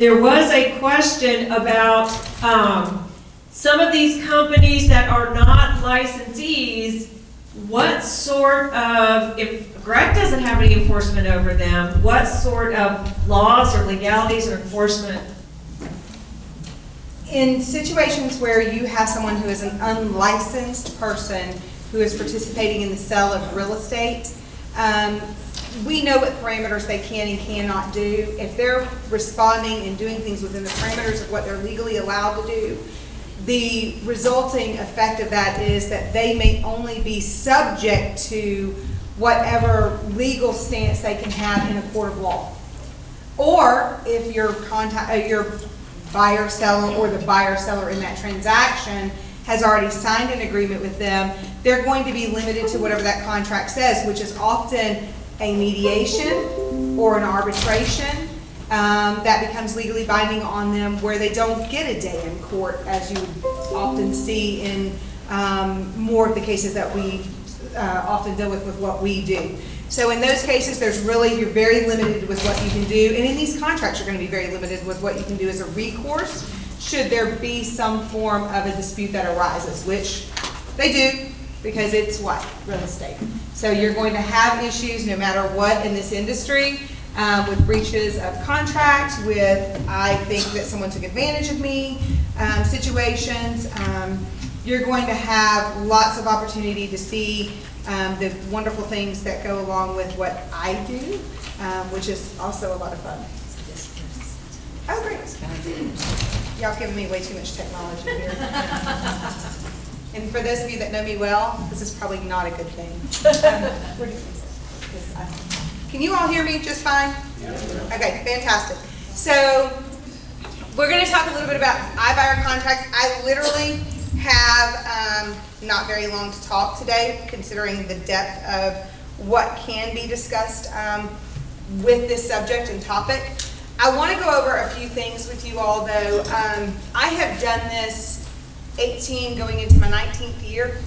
There was a question about some of these companies that are not licensees, what sort of, if Greg doesn't have any enforcement over them, what sort of laws or legalities or enforcement? In situations where you have someone who is an unlicensed person who is participating in the sale of real estate, we know what parameters they can and cannot do. If they're responding and doing things within the parameters of what they're legally allowed to do, the resulting effect of that is that they may only be subject to whatever legal stance they can have in a court of law. Or if your buyer-seller or the buyer-seller in that transaction has already signed an agreement with them, they're going to be limited to whatever that contract says, which is often a mediation or an arbitration that becomes legally binding on them, where they don't get a day in court, as you would often see in more of the cases that we often deal with what we do. So in those cases, you're very limited with what you can do, and in these contracts, you're going to be very limited with what you can do as a recourse should there be some form of a dispute that arises, which they do, because it's what? Real estate. So you're going to have issues no matter what in this industry, with breaches of contract, with I think that someone took advantage of me situations. You're going to have lots of opportunity to see the wonderful things that go along with what I do, which is also a lot of fun. Oh, great. Y'all giving me way too much technology here. And for those of you that know me well, this is probably not a good thing. Where do you think? Can you all hear me just fine? Okay, fantastic. So we're going to talk a little bit about iBuyer contracts. I literally have not very long to talk today, considering the depth of what can be discussed with this subject and topic. I want to go over a few things with you all, though. I have done this 18 going into my 19th year.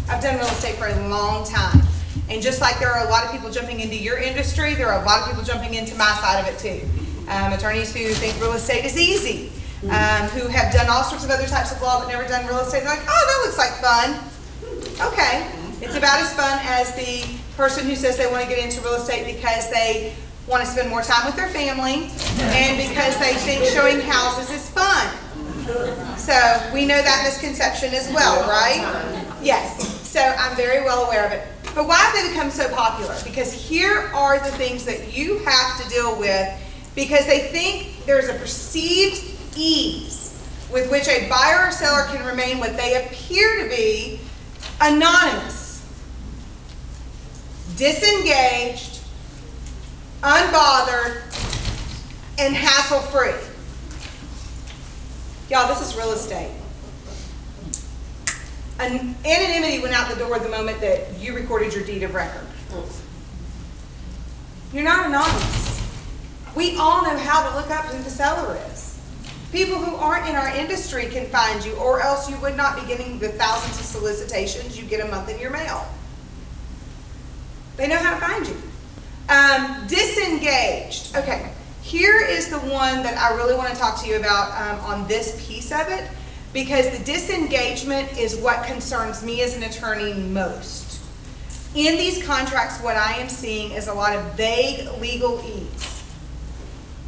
I've done real estate for a long time. And just like there are a lot of people jumping into your industry, there are a lot of people jumping into my side of it too. Attorneys who think real estate is easy, who have done all sorts of other types of law but never done real estate. They're like, oh, that looks like fun. Okay, it's about as fun as the person who says they want to get into real estate because they want to spend more time with their family and because they think showing houses is fun. So we know that misconception as well, right? Yes, so I'm very well aware of it. But why have they become so popular? Because here are the things that you have to deal with, because they think there's a perceived ease with which a buyer or seller can remain what they appear to be anonymous, disengaged, unbothered, and hassle-free. Y'all, this is real estate. Anonymity went out the door the moment that you recorded your deed of record. You're not anonymous. We all know how to look up who the seller is. People who aren't in our industry can find you, or else you would not be getting the thousands of solicitations you get a month in your mail. They know how to find you. Disengaged. Okay, here is the one that I really want to talk to you about on this piece of it, because the disengagement is what concerns me as an attorney most. In these contracts, what I am seeing is a lot of vague legal ease,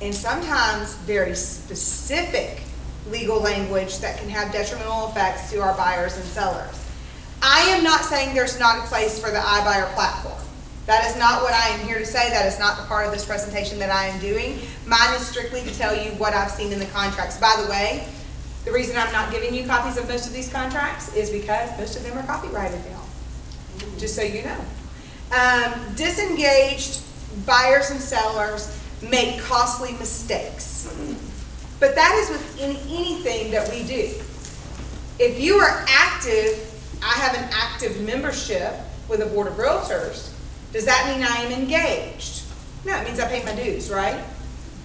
and sometimes very specific legal language that can have detrimental effects to our buyers and sellers. I am not saying there's not a place for the iBuyer platform. That is not what I am here to say. That is not the part of this presentation that I am doing. Mine is strictly to tell you what I've seen in the contracts. By the way, the reason I'm not giving you copies of most of these contracts is because most of them are copyrighted now, just so you know. Disengaged buyers and sellers make costly mistakes. But that is within anything that we do. If you are active, I have an active membership with a board of realtors, does that mean I am engaged? No, it means I pay my dues, right?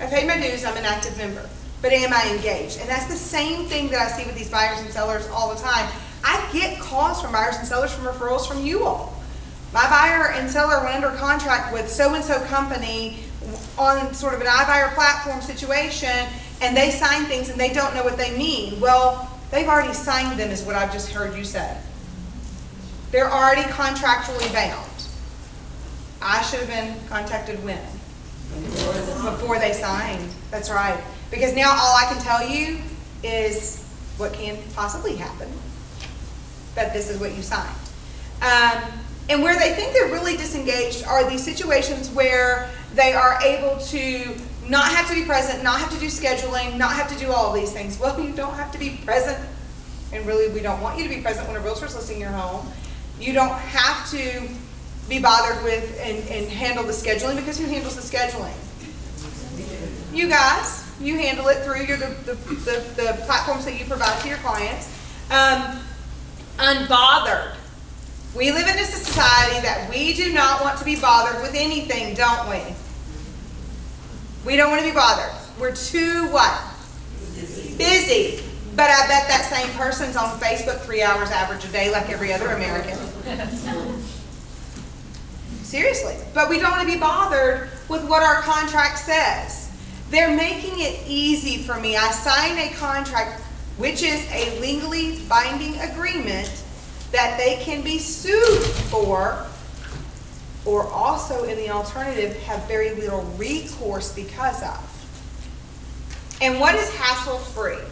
I paid my dues, I'm an active member. But am I engaged? And that's the same thing that I see with these buyers and sellers all the time. I get calls from buyers and sellers from referrals from you all. My buyer and seller went under contract with so-and-so company on sort of an iBuyer platform situation, and they sign things and they don't know what they mean. Well, they've already signed them is what I've just heard you say. They're already contractually bound. I should have been contacted when? Before they signed. That's right. Because now all I can tell you is what can possibly happen. That this is what you signed. And where they think they're really disengaged are these situations where they are able to not have to be present, not have to do scheduling, not have to do all of these things. Well, you don't have to be present, and really we don't want you to be present when a realtor is listing your home. You don't have to be bothered with and handle the scheduling, because who handles the scheduling? You guys. You handle it through the platforms that you provide to your clients. Unbothered. We live in a society that we do not want to be bothered with anything, don't we? We don't want to be bothered. We're too what? Busy. But I bet that same person's on Facebook 3 hours average a day like every other American. Seriously. But we don't want to be bothered with what our contract says. They're making it easy for me. I sign a contract, which is a legally binding agreement that they can be sued for, or also in the alternative have very little recourse because of. And what is hassle-free?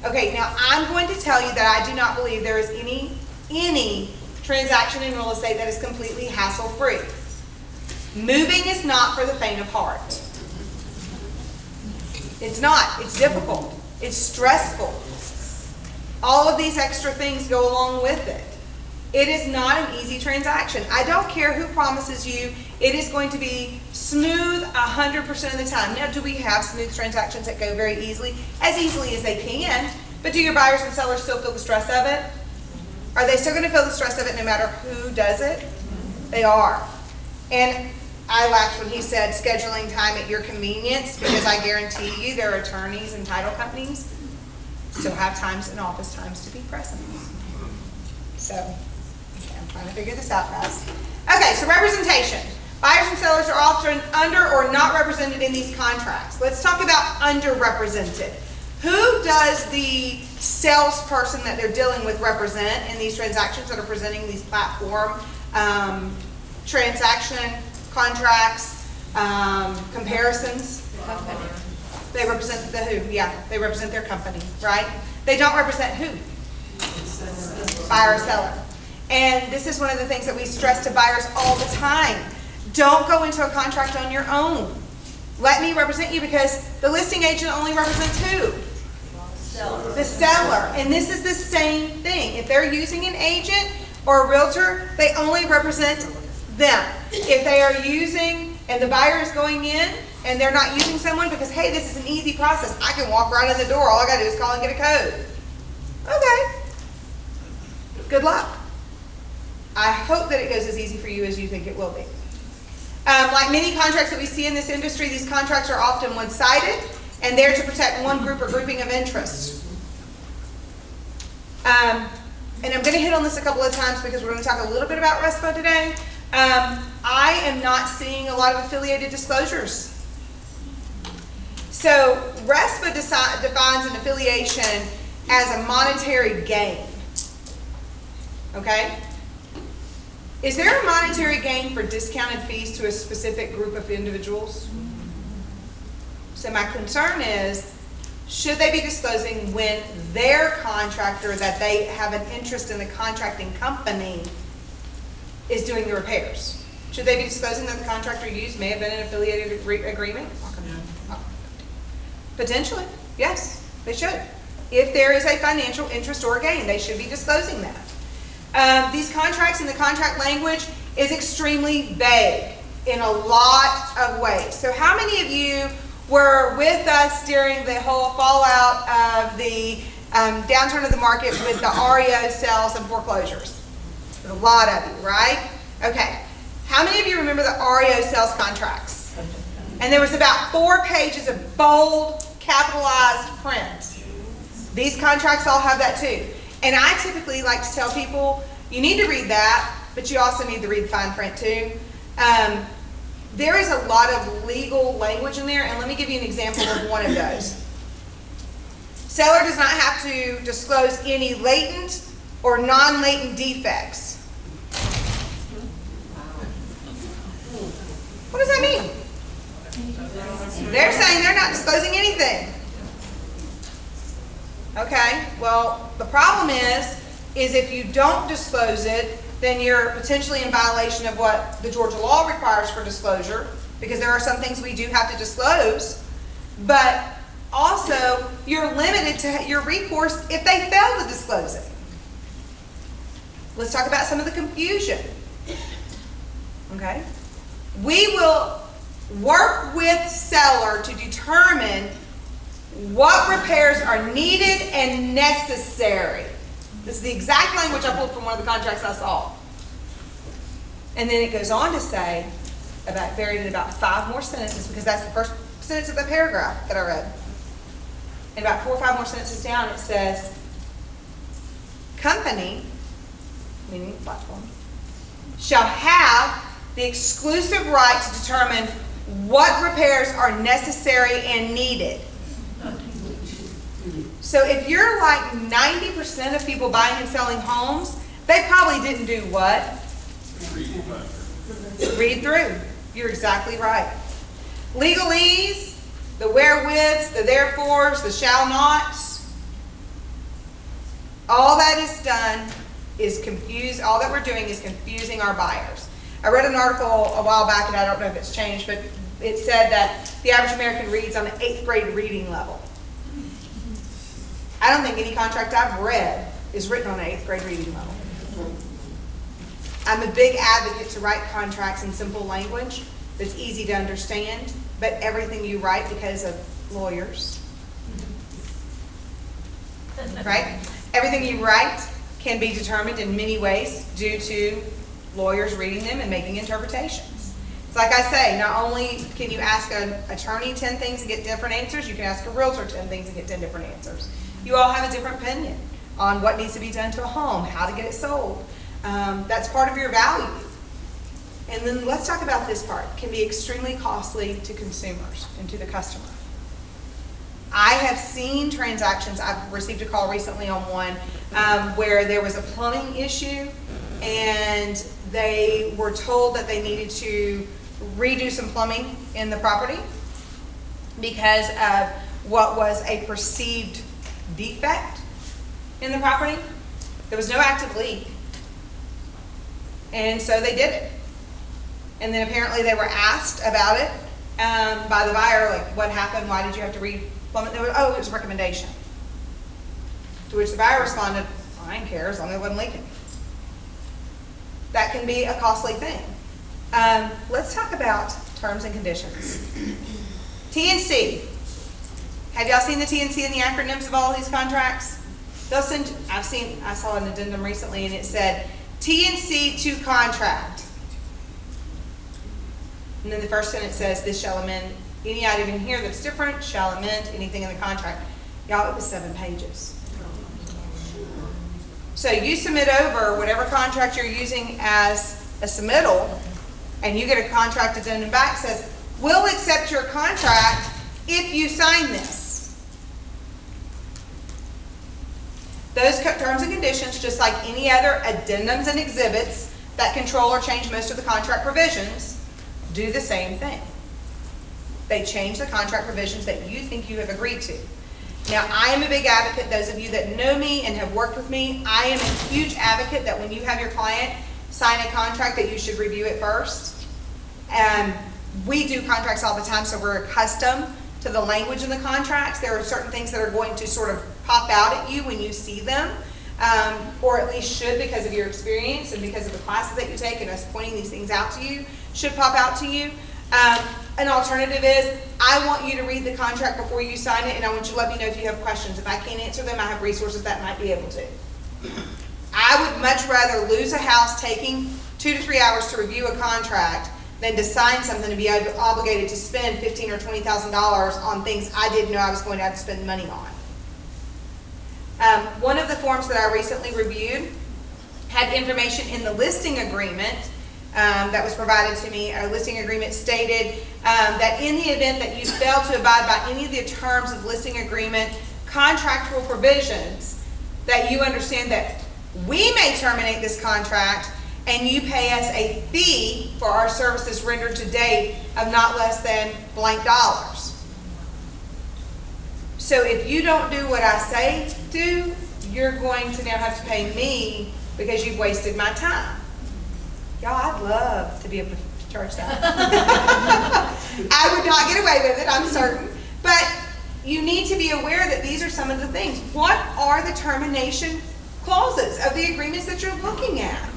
Okay, now I'm going to tell you that I do not believe there is any transaction in real estate that is completely hassle-free. Moving is not for the faint of heart. It's not. It's difficult. It's stressful. All of these extra things go along with it. It is not an easy transaction. I don't care who promises you it is going to be smooth 100% of the time. Now, do we have smooth transactions that go very easily? As easily as they can. But do your buyers and sellers still feel the stress of it? Are they still going to feel the stress of it no matter who does it? They are. And I laughed when he said scheduling time at your convenience, because I guarantee you their attorneys and title companies still have times and office times to be present. So, okay, I'm trying to figure this out, guys. Okay, so representation. Buyers and sellers are often under or not represented in these contracts. Let's talk about underrepresented. Who does the salesperson that they're dealing with represent in these transactions that are presenting these platform transaction contracts, comparisons? Company. They represent the who? Yeah, they represent their company, right? They don't represent who? Buyer or seller. And this is one of the things that we stress to buyers all the time. Don't go into a contract on your own. Let me represent you, because the listing agent only represents who? The seller. And this is the same thing. If they're using an agent or a realtor, they only represent them. If they are using, and the buyer is going in, and they're not using someone because, hey, this is an easy process. I can walk right in the door. All I got to do is call and get a code. Okay. Good luck. I hope that it goes as easy for you as you think it will be. Like many contracts that we see in this industry, these contracts are often one-sided and there to protect one group or grouping of interests. And I'm going to hit on this a couple of times because we're going to talk a little bit about RESPA today. I am not seeing a lot of affiliated disclosures. So RESPA defines an affiliation as a monetary gain. Okay? Is there a monetary gain for discounted fees to a specific group of individuals? So my concern is, should they be disclosing when their contractor that they have an interest in the contracting company is doing the repairs? Should they be disclosing that the contractor used may have been an affiliated agreement? Potentially, yes, they should. If there is a financial interest or gain, they should be disclosing that. These contracts and the contract language is extremely vague in a lot of ways. So how many of you were with us during the whole fallout of the downturn of the market with the REO sales and foreclosures? A lot of you, right? Okay. How many of you remember the REO sales contracts? And there was about 4 pages of bold, capitalized print. These contracts all have that too. And I typically like to tell people, you need to read that, but you also need to read the fine print too. There is a lot of legal language in there, and let me give you an example of one of those. Seller does not have to disclose any latent or non-latent defects. What does that mean? They're saying they're not disclosing anything. Okay, well, the problem is if you don't disclose it, then you're potentially in violation of what the Georgia law requires for disclosure, because there are some things we do have to disclose, but also you're limited to your recourse if they fail to disclose it. Let's talk about some of the confusion. Okay? We will work with seller to determine what repairs are needed and necessary. This is the exact language I pulled from one of the contracts I saw. And then it goes on to say, buried in about 5 more sentences, because that's the first sentence of the paragraph that I read. And about 4 or 5 more sentences down, it says, company, meaning platform, shall have the exclusive right to determine what repairs are necessary and needed. So if you're like 90% of people buying and selling homes, they probably didn't do what? Read through. You're exactly right. Legalese, the wherewiths, the therefores, the shall nots, all that is done is confuse. All that we're doing is confusing our buyers. I read an article a while back, and I don't know if it's changed, but it said that the average American reads on an 8th grade reading level. I don't think any contract I've read is written on an 8th grade reading level. I'm a big advocate to write contracts in simple language that's easy to understand, but everything you write, because of lawyers, right? Everything you write can be determined in many ways due to lawyers reading them and making interpretations. It's like I say, not only can you ask an attorney 10 things and get different answers, you can ask a realtor 10 things and get 10 different answers. You all have a different opinion on what needs to be done to a home, how to get it sold. That's part of your value. And then let's talk about this part. It can be extremely costly to consumers and to the customer. I have seen transactions, I've received a call recently on one where there was a plumbing issue, and they were told that they needed to redo some plumbing in the property because of what was a perceived defect in the property. There was no active leak. And so they did it. And then apparently they were asked about it by the buyer, like, what happened? Why did you have to re-plumb it? They were, oh, it was a recommendation. To which the buyer responded, I don't care as long as it wasn't leaking. That can be a costly thing. Let's talk about terms and conditions. T&C. Have y'all seen the T&C and the acronyms of all of these contracts? They'll send, I saw an addendum recently, and it said, T&C to contract. And then the first sentence says, this shall amend any item in here that's different, shall amend anything in the contract. Y'all, it was 7 pages. So you submit over whatever contract you're using as a submittal, and you get a contract addendum back that says, we'll accept your contract if you sign this. Those terms and conditions, just like any other addendums and exhibits that control or change most of the contract provisions, do the same thing. They change the contract provisions that you think you have agreed to. Now, I am a big advocate, those of you that know me and have worked with me, I am a huge advocate that when you have your client sign a contract that you should review it first. We do contracts all the time, so we're accustomed to the language in the contracts. There are certain things that are going to sort of pop out at you when you see them, or at least should, because of your experience and because of the classes that you take and us pointing these things out to you, should pop out to you. An alternative is, I want you to read the contract before you sign it, and I want you to let me know if you have questions. If I can't answer them, I have resources that might be able to. I would much rather lose a house taking 2 to 3 hours to review a contract than to sign something to be obligated to spend $15,000 or $20,000 on things I didn't know I was going to have to spend money on. One of the forms that I recently reviewed had information in the listing agreement that was provided to me. Our listing agreement stated that in the event that you fail to abide by any of the terms of listing agreement, contractual provisions that you understand that we may terminate this contract and you pay us a fee for our services rendered to date of not less than blank dollars. So if you don't do what I say do, you're going to now have to pay me because you've wasted my time. Y'all, I'd love to be able to charge that. I would not get away with it, I'm certain. But you need to be aware that these are some of the things. What are the termination clauses of the agreements that you're looking at?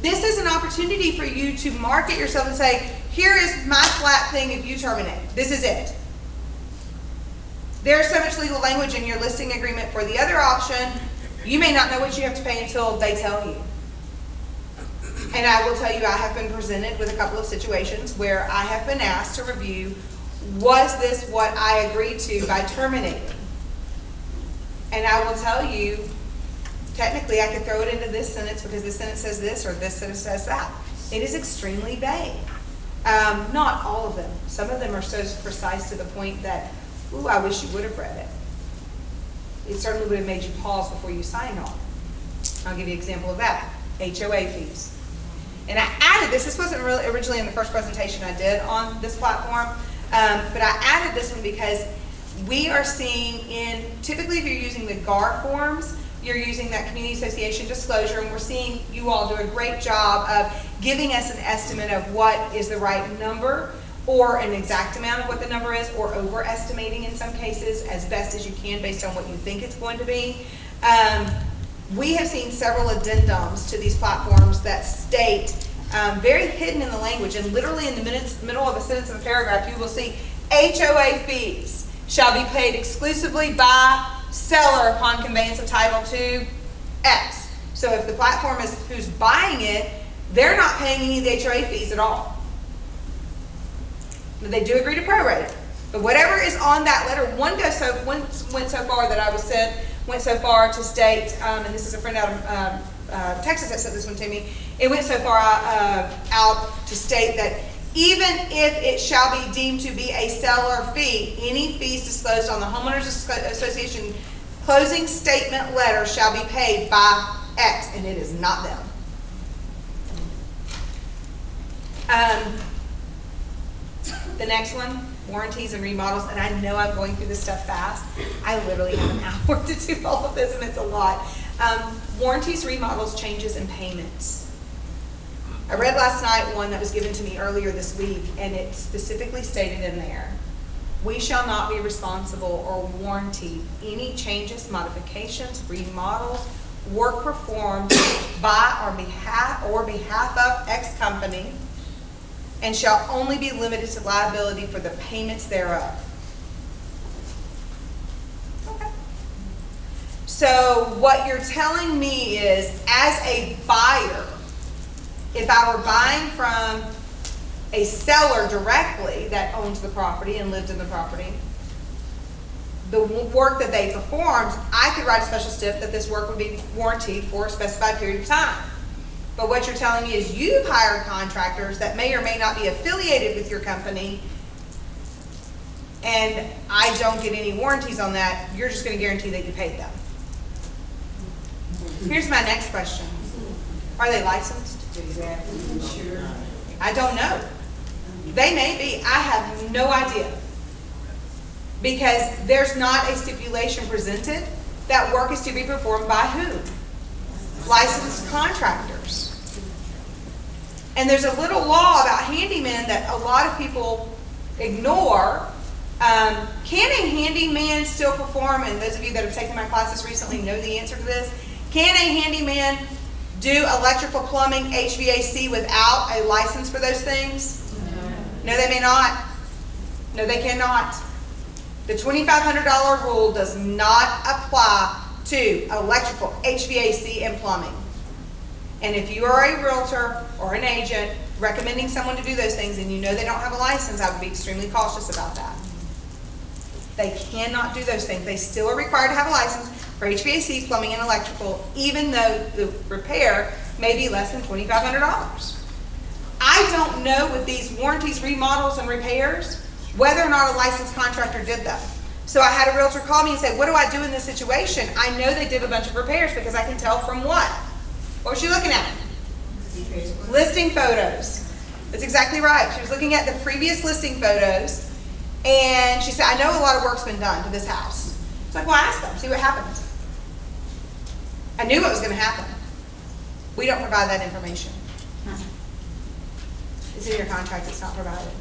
This is an opportunity for you to market yourself and say, here is my flat thing if you terminate. This is it. There's so much legal language in your listing agreement for the other option, you may not know what you have to pay until they tell you. And I will tell you, I have been presented with a couple of situations where I have been asked to review, was this what I agreed to by terminating? And I will tell you, technically I could throw it into this sentence because this sentence says this or this sentence says that. It is extremely vague. Not all of them. Some of them are so precise to the point that, ooh, I wish you would have read it. It certainly would have made you pause before you sign on. I'll give you an example of that. HOA fees. And I added this. This wasn't really originally in the first presentation I did on this platform, but I added this one because we are seeing typically if you're using the GAR forms, you're using that community association disclosure, and we're seeing you all do a great job of giving us an estimate of what is the right number, or an exact amount of what the number is, or overestimating in some cases as best as you can based on what you think it's going to be. We have seen several addendums to these platforms that state, very hidden in the language, and literally in the middle of a sentence of a paragraph, you will see HOA fees shall be paid exclusively by seller upon conveyance of title to X. So if the platform is who's buying it, they're not paying any of the HOA fees at all. They do agree to prorate it. But whatever is on that letter, one went so far that I was sent, went so far to state, and this is a friend out of Texas that sent this one to me, it went so far out to state that even if it shall be deemed to be a seller fee, any fees disclosed on the Homeowners Association closing statement letter shall be paid by X, and it is not them. The next one, warranties and remodels, and I know I'm going through this stuff fast. I literally have an hour to do all of this, and it's a lot. Warranties, remodels, changes, and payments. I read last night one that was given to me earlier this week, and it specifically stated in there, we shall not be responsible or warranty any changes, modifications, remodels, work performed by or behalf of X company, and shall only be limited to liability for the payments thereof. Okay. So what you're telling me is, as a buyer, if I were buying from a seller directly that owns the property and lived in the property, the work that they performed, I could write a special stip that this work would be warranted for a specified period of time. But what you're telling me is you've hired contractors that may or may not be affiliated with your company, and I don't get any warranties on that. You're just going to guarantee that you paid them. Here's my next question. Are they licensed? Sure. I don't know. They may be. I have no idea. Because there's not a stipulation presented that work is to be performed by who? Licensed contractors. And there's a little law about handymen that a lot of people ignore. Can a handyman still perform, and those of you that have taken my classes recently know the answer to this, can a handyman do electrical, plumbing, HVAC without a license for those things? No, they may not. No, they cannot. The $2,500 rule does not apply to electrical, HVAC, and plumbing. And if you are a realtor or an agent recommending someone to do those things and you know they don't have a license, I would be extremely cautious about that. They cannot do those things. They still are required to have a license for HVAC, plumbing, and electrical, even though the repair may be less than $2,500. I don't know with these warranties, remodels, and repairs whether or not a licensed contractor did them. So I had a realtor call me and say, what do I do in this situation? I know they did a bunch of repairs because I can tell from what? What was she looking at? Listing photos. That's exactly right. She was looking at the previous listing photos, and she said, I know a lot of work's been done to this house. It's like, well, ask them, see what happens. I knew what was going to happen. We don't provide that information. It's in your contract, it's not provided.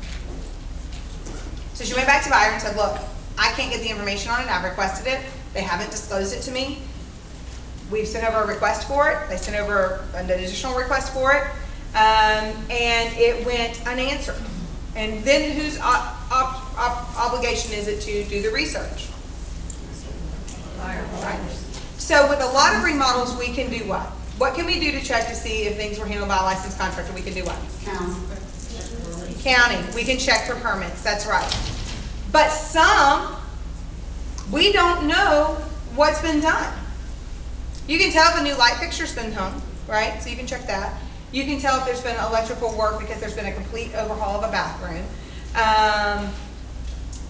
So she went back to buyer and said, look, I can't get the information on it. I've requested it. They haven't disclosed it to me. We've sent over a request for it. They sent over an additional request for it. And it went unanswered. And then whose obligation is it to do the research? Right. So with a lot of remodels, we can do what? What can we do to check to see if things were handled by a licensed contractor? We can do what? County. We can check for permits. That's right. But some, we don't know what's been done. You can tell if a new light fixture's been hung, right? So you can check that. You can tell if there's been electrical work because there's been a complete overhaul of a bathroom.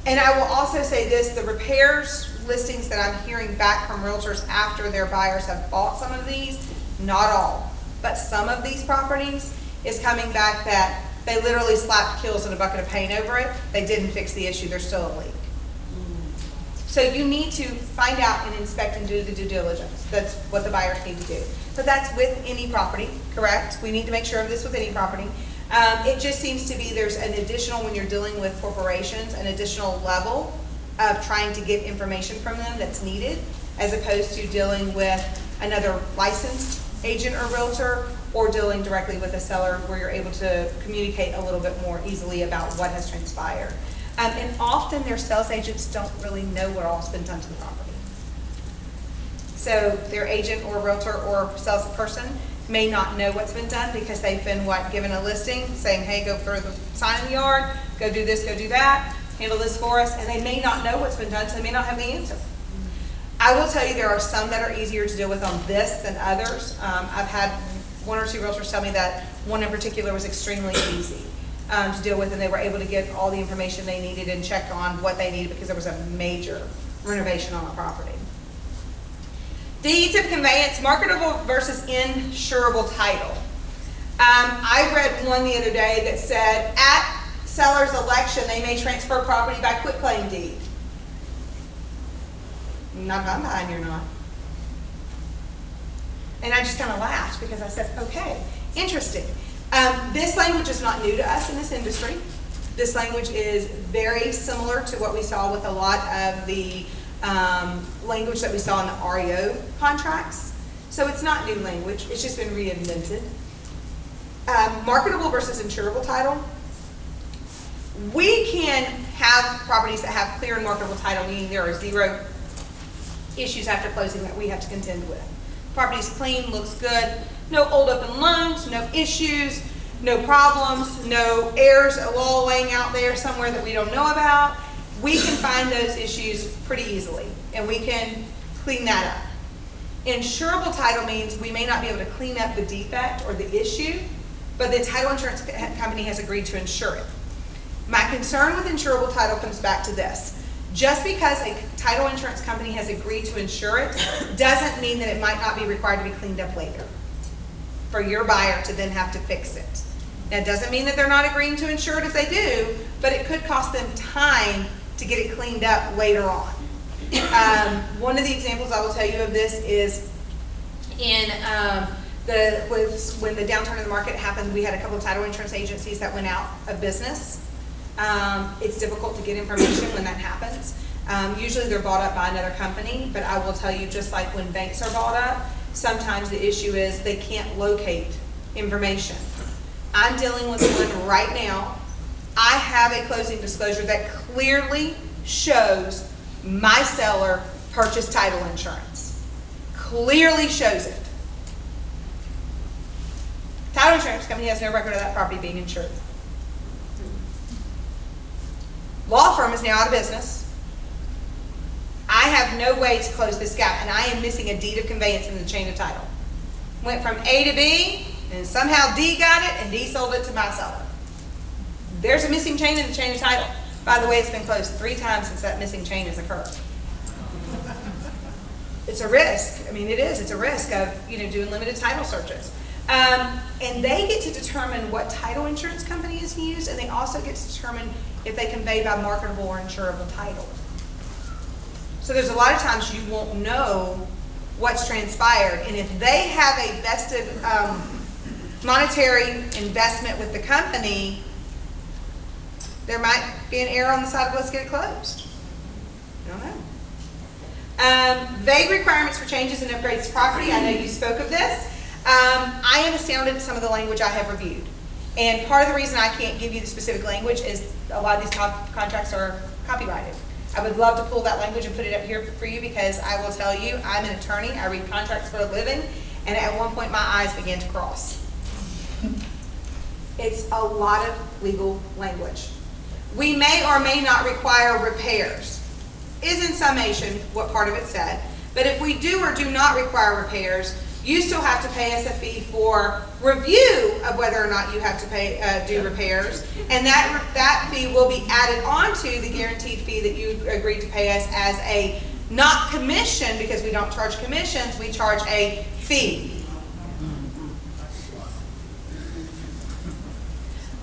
And I will also say this, the repairs listings that I'm hearing back from realtors after their buyers have bought some of these, not all, but some of these properties is coming back that they literally slapped Kills and a bucket of paint over it. They didn't fix the issue. There's still a leak. So you need to find out and inspect and do the due diligence. That's what the buyers need to do. But that's with any property, correct? We need to make sure of this with any property. It just seems to be there's an additional, when you're dealing with corporations, an additional level of trying to get information from them that's needed, as opposed to dealing with another licensed agent or realtor, or dealing directly with a seller where you're able to communicate a little bit more easily about what has transpired. And often their sales agents don't really know what all's been done to the property. So their agent or realtor or salesperson may not know what's been done because they've been given a listing saying, hey, go throw the sign in the yard, go do this, go do that, handle this for us, and they may not know what's been done, so they may not have the answer. I will tell you there are some that are easier to deal with on this than others. I've had one or two realtors tell me that one in particular was extremely easy to deal with, and they were able to get all the information they needed and check on what they needed because there was a major renovation on the property. Deeds of conveyance, marketable versus insurable title. I read one the other day that said, at seller's election, they may transfer property by quitclaim deed. Not if I'm behind you or not. And I just kind of laughed because I said, okay, interesting. This language is not new to us in this industry. This language is very similar to what we saw with a lot of the language that we saw in the REO contracts. So it's not new language, it's just been reinvented. Marketable versus insurable title. We can have properties that have clear and marketable title, meaning there are zero issues after closing that we have to contend with. Property's clean, looks good, no old open loans, no issues, no problems, no errors all laying out there somewhere that we don't know about. We can find those issues pretty easily, and we can clean that up. Insurable title means we may not be able to clean up the defect or the issue, but the title insurance company has agreed to insure it. My concern with insurable title comes back to this. Just because a title insurance company has agreed to insure it doesn't mean that it might not be required to be cleaned up later for your buyer to then have to fix it. Now, it doesn't mean that they're not agreeing to insure it if they do, but it could cost them time to get it cleaned up later on. One of the examples I will tell you of this is in when the downturn in the market happened, we had a couple of title insurance agencies that went out of business. It's difficult to get information when that happens. Usually they're bought up by another company, but I will tell you, just like when banks are bought up, sometimes the issue is they can't locate information. I'm dealing with one right now. I have a closing disclosure that clearly shows my seller purchased title insurance. Clearly shows it. Title insurance company has no record of that property being insured. Law firm is now out of business. I have no way to close this gap, and I am missing a deed of conveyance in the chain of title. Went from A to B, and somehow D got it, and D sold it to my seller. There's a missing chain in the chain of title. By the way, it's been closed 3 times since that missing chain has occurred. It's a risk. I mean, it is. It's a risk of, doing limited title searches. And they get to determine what title insurance company is used, and they also get to determine if they convey by marketable or insurable title. So there's a lot of times you won't know what's transpired, and if they have a vested monetary investment with the company, there might be an error on the side of let's get it closed. I don't know. Vague requirements for changes and upgrades to property. I know you spoke of this. I am astounded at some of the language I have reviewed. And part of the reason I can't give you the specific language is a lot of these contracts are copyrighted. I would love to pull that language and put it up here for you, because I will tell you, I'm an attorney. I read contracts for a living, and at one point my eyes began to cross. It's a lot of legal language. We may or may not require repairs, is in summation what part of it said. But if we do or do not require repairs, you still have to pay us a fee for review of whether or not you have to do repairs, and that fee will be added on to the guaranteed fee that you agreed to pay us as a not commission, because we don't charge commissions, we charge a fee.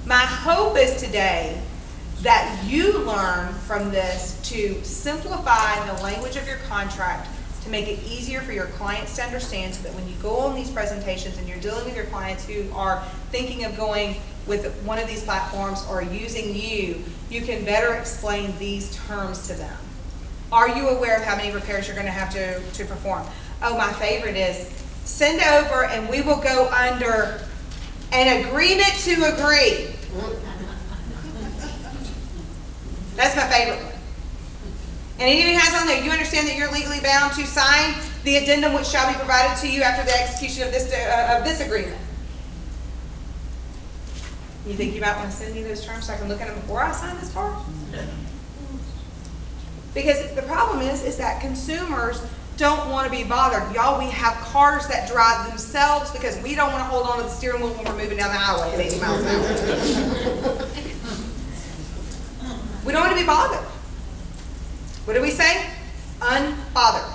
My hope is today that you learn from this to simplify the language of your contract, to make it easier for your clients to understand, so that when you go on these presentations and you're dealing with your clients who are thinking of going with one of these platforms or using you, you can better explain these terms to them. Are you aware of how many repairs you're going to have to perform? Oh, my favorite is send over and we will go under an agreement to agree. That's my favorite one. And it even has on there, you understand that you're legally bound to sign the addendum which shall be provided to you after the execution of this agreement. You think you might want to send me those terms so I can look at them before I sign this part? Because the problem is that consumers don't want to be bothered. Y'all, we have cars that drive themselves because we don't want to hold on to the steering wheel when we're moving down the highway at 80 miles an hour. We don't want to be bothered. What do we say? Unbothered.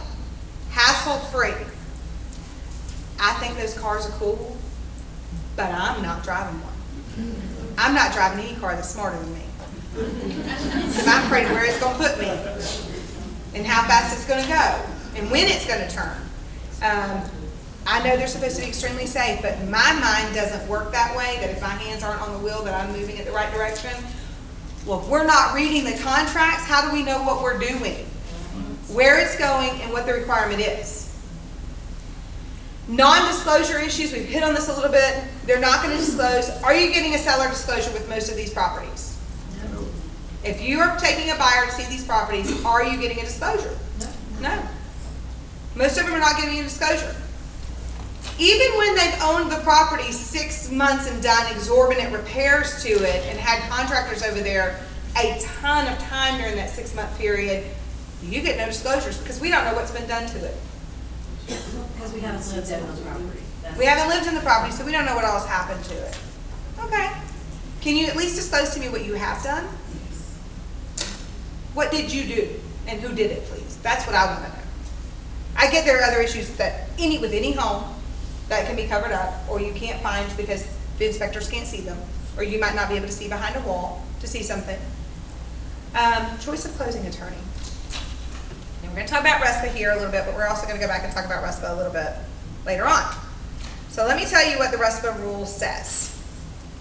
Hassle-free. I think those cars are cool, but I'm not driving one. I'm not driving any car that's smarter than me. Because I'm afraid of where it's going to put me, and how fast it's going to go, and when it's going to turn. I know they're supposed to be extremely safe, but my mind doesn't work that way, that if my hands aren't on the wheel that I'm moving in the right direction. Well, if we're not reading the contracts, how do we know what we're doing, where it's going, and what the requirement is? Non-disclosure issues, we've hit on this a little bit. They're not going to disclose. Are you getting a seller disclosure with most of these properties? No. If you are taking a buyer to see these properties, are you getting a disclosure? No. Most of them are not getting a disclosure. Even when they've owned the property 6 months and done exorbitant repairs to it and had contractors over there a ton of time during that 6-month period, you get no disclosures because we don't know what's been done to it. Because we haven't lived in those properties. We haven't lived in the property, so we don't know what else happened to it. Okay. Can you at least disclose to me what you have done? What did you do? And who did it, please? That's what I want to know. I get there are other issues that with any home that can be covered up, or you can't find because the inspectors can't see them, or you might not be able to see behind a wall to see something. Choice of closing attorney. And we're going to talk about RESPA here a little bit, but we're also going to go back and talk about RESPA a little bit later on. So let me tell you what the RESPA rule says.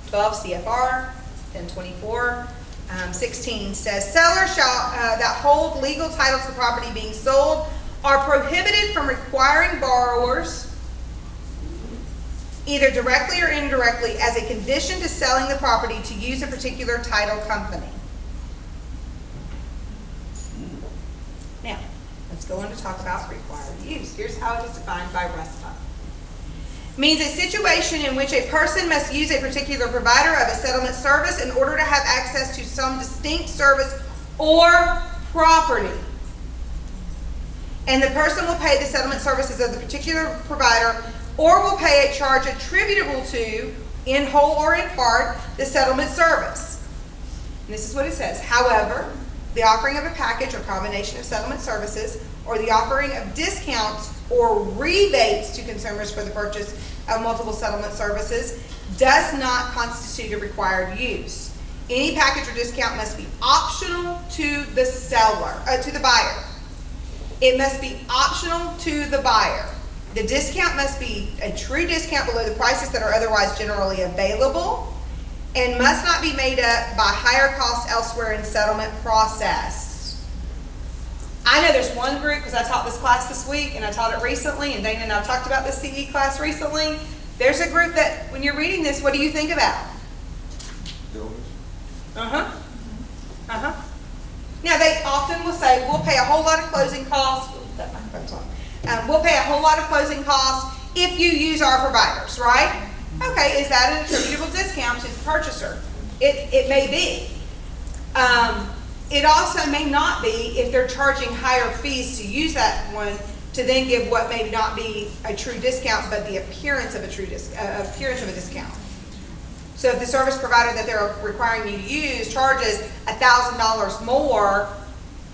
12 CFR 1024 16 says, sellers shall that hold legal title to the property being sold are prohibited from requiring borrowers, either directly or indirectly, as a condition to selling the property, to use a particular title company. Now, let's go on to talk about required use. Here's how it is defined by RESPA. Means a situation in which a person must use a particular provider of a settlement service in order to have access to some distinct service or property. And the person will pay the settlement services of the particular provider, or will pay a charge attributable to, in whole or in part, the settlement service. And this is what it says. However, the offering of a package or combination of settlement services or the offering of discounts or rebates to consumers for the purchase of multiple settlement services does not constitute a required use. Any package or discount must be optional to the seller, to the buyer. It must be optional to the buyer. The discount must be a true discount below the prices that are otherwise generally available and must not be made up by higher costs elsewhere in settlement process. I know there's one group, because I taught this class this week and I taught it recently, and Dana and I talked about this CE class recently. There's a group that, when you're reading this, what do you think about? Uh-huh. Uh-huh. Now, they often will say, we'll pay a whole lot of closing costs. That microphone's on. We'll pay a whole lot of closing costs if you use our providers, right? Okay, is that an attributable discount to the purchaser? It may be. It also may not be if they're charging higher fees to use that one to then give what may not be a true discount, but the appearance of a true discount. So if the service provider that they're requiring you to use charges $1,000 more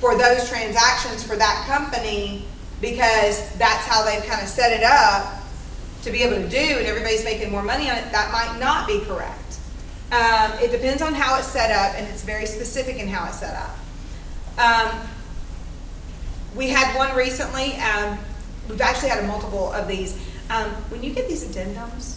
for those transactions for that company because that's how they've kind of set it up to be able to do, and everybody's making more money on it, that might not be correct. It depends on how it's set up, and it's very specific in how it's set up. We had one recently. We've actually had a multiple of these. When you get these addendums,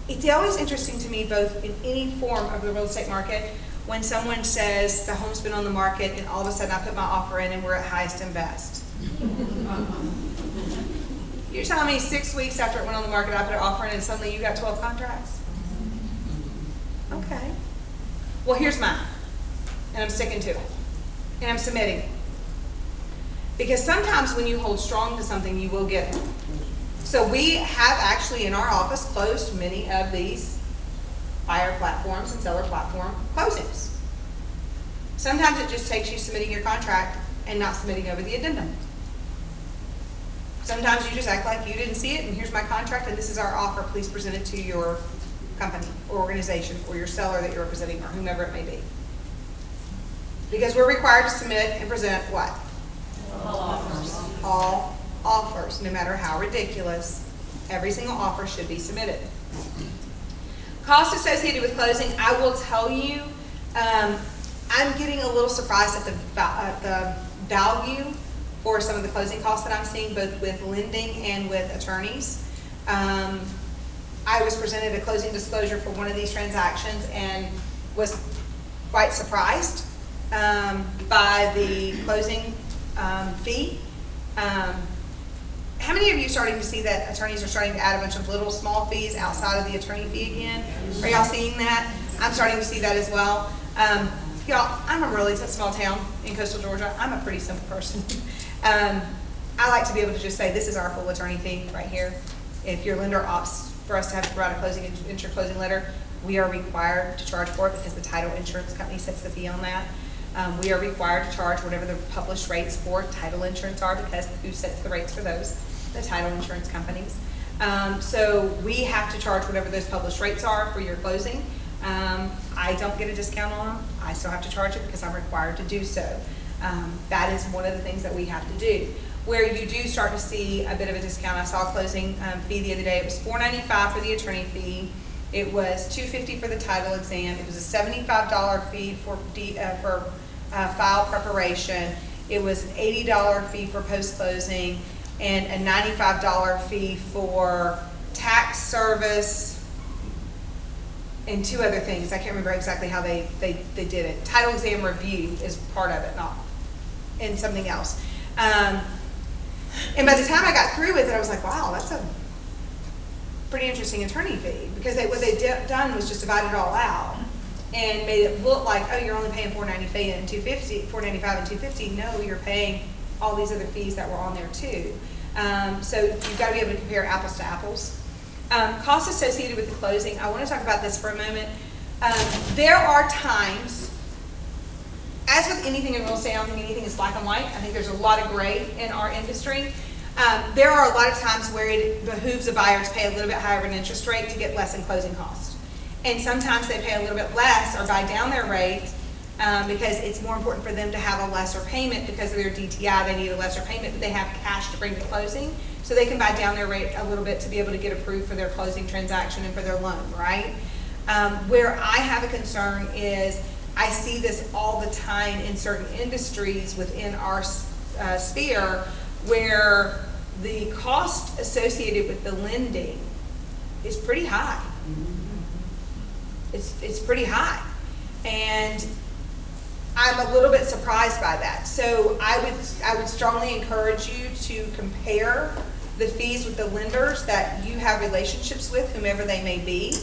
it's always interesting to me, both in any form of the real estate market, when someone says the home's been on the market and all of a sudden I put my offer in and we're at highest and best. You're telling me 6 weeks after it went on the market I put an offer in and suddenly you got 12 contracts? Okay. Well, here's mine. And I'm sticking to it. And I'm submitting it. Because sometimes when you hold strong to something, you will get it. So we have actually in our office closed many of these buyer platforms and seller platform closings. Sometimes it just takes you submitting your contract and not submitting over the addendum. Sometimes you just act like you didn't see it, and here's my contract, and this is our offer. Please present it to your company or organization or your seller that you're representing or whomever it may be. Because we're required to submit and present what? All offers. All offers, no matter how ridiculous. Every single offer should be submitted. Costs associated with closing, I will tell you, I'm getting a little surprised at the value for some of the closing costs that I'm seeing, both with lending and with attorneys. I was presented a closing disclosure for one of these transactions and was quite surprised by the closing fee. How many of you are starting to see that attorneys are starting to add a bunch of little small fees outside of the attorney fee again? Are y'all seeing that? I'm starting to see that as well. Y'all, I'm a really small town in coastal Georgia. I'm a pretty simple person. I like to be able to just say, this is our full attorney fee right here. If your lender opts for us to have to write a closing letter, we are required to charge for it because the title insurance company sets the fee on that. We are required to charge whatever the published rates for title insurance are, because who sets the rates for those? The title insurance companies. So we have to charge whatever those published rates are for your closing. I don't get a discount on them. I still have to charge it because I'm required to do so. That is one of the things that we have to do. Where you do start to see a bit of a discount, I saw a closing fee the other day. It was $4.95 for the attorney fee. It was $2.50 for the title exam. It was a $75 fee for file preparation. It was an $80 fee for post-closing and a $95 fee for tax service and two other things. I can't remember exactly how they did it. Title exam review is part of it, not and something else. And by the time I got through with it, I was like, wow, that's a pretty interesting attorney fee, because what they'd done was just divide it all out and made it look like, oh, you're only paying $4.95 and $2.50. No, you're paying all these other fees that were on there too. So you've got to be able to compare apples to apples. Costs associated with the closing. I want to talk about this for a moment. There are times, as with anything in real estate, I don't think anything is black and white. I think there's a lot of gray in our industry. There are a lot of times where it behooves a buyer to pay a little bit higher of an interest rate to get less in closing costs. And sometimes they pay a little bit less or buy down their rate because it's more important for them to have a lesser payment because of their DTI. They need a lesser payment, but they have cash to bring to closing, so they can buy down their rate a little bit to be able to get approved for their closing transaction and for their loan, right? Where I have a concern is I see this all the time in certain industries within our sphere where the cost associated with the lending is pretty high. It's pretty high. And I'm a little bit surprised by that. So I would strongly encourage you to compare the fees with the lenders that you have relationships with, whomever they may be,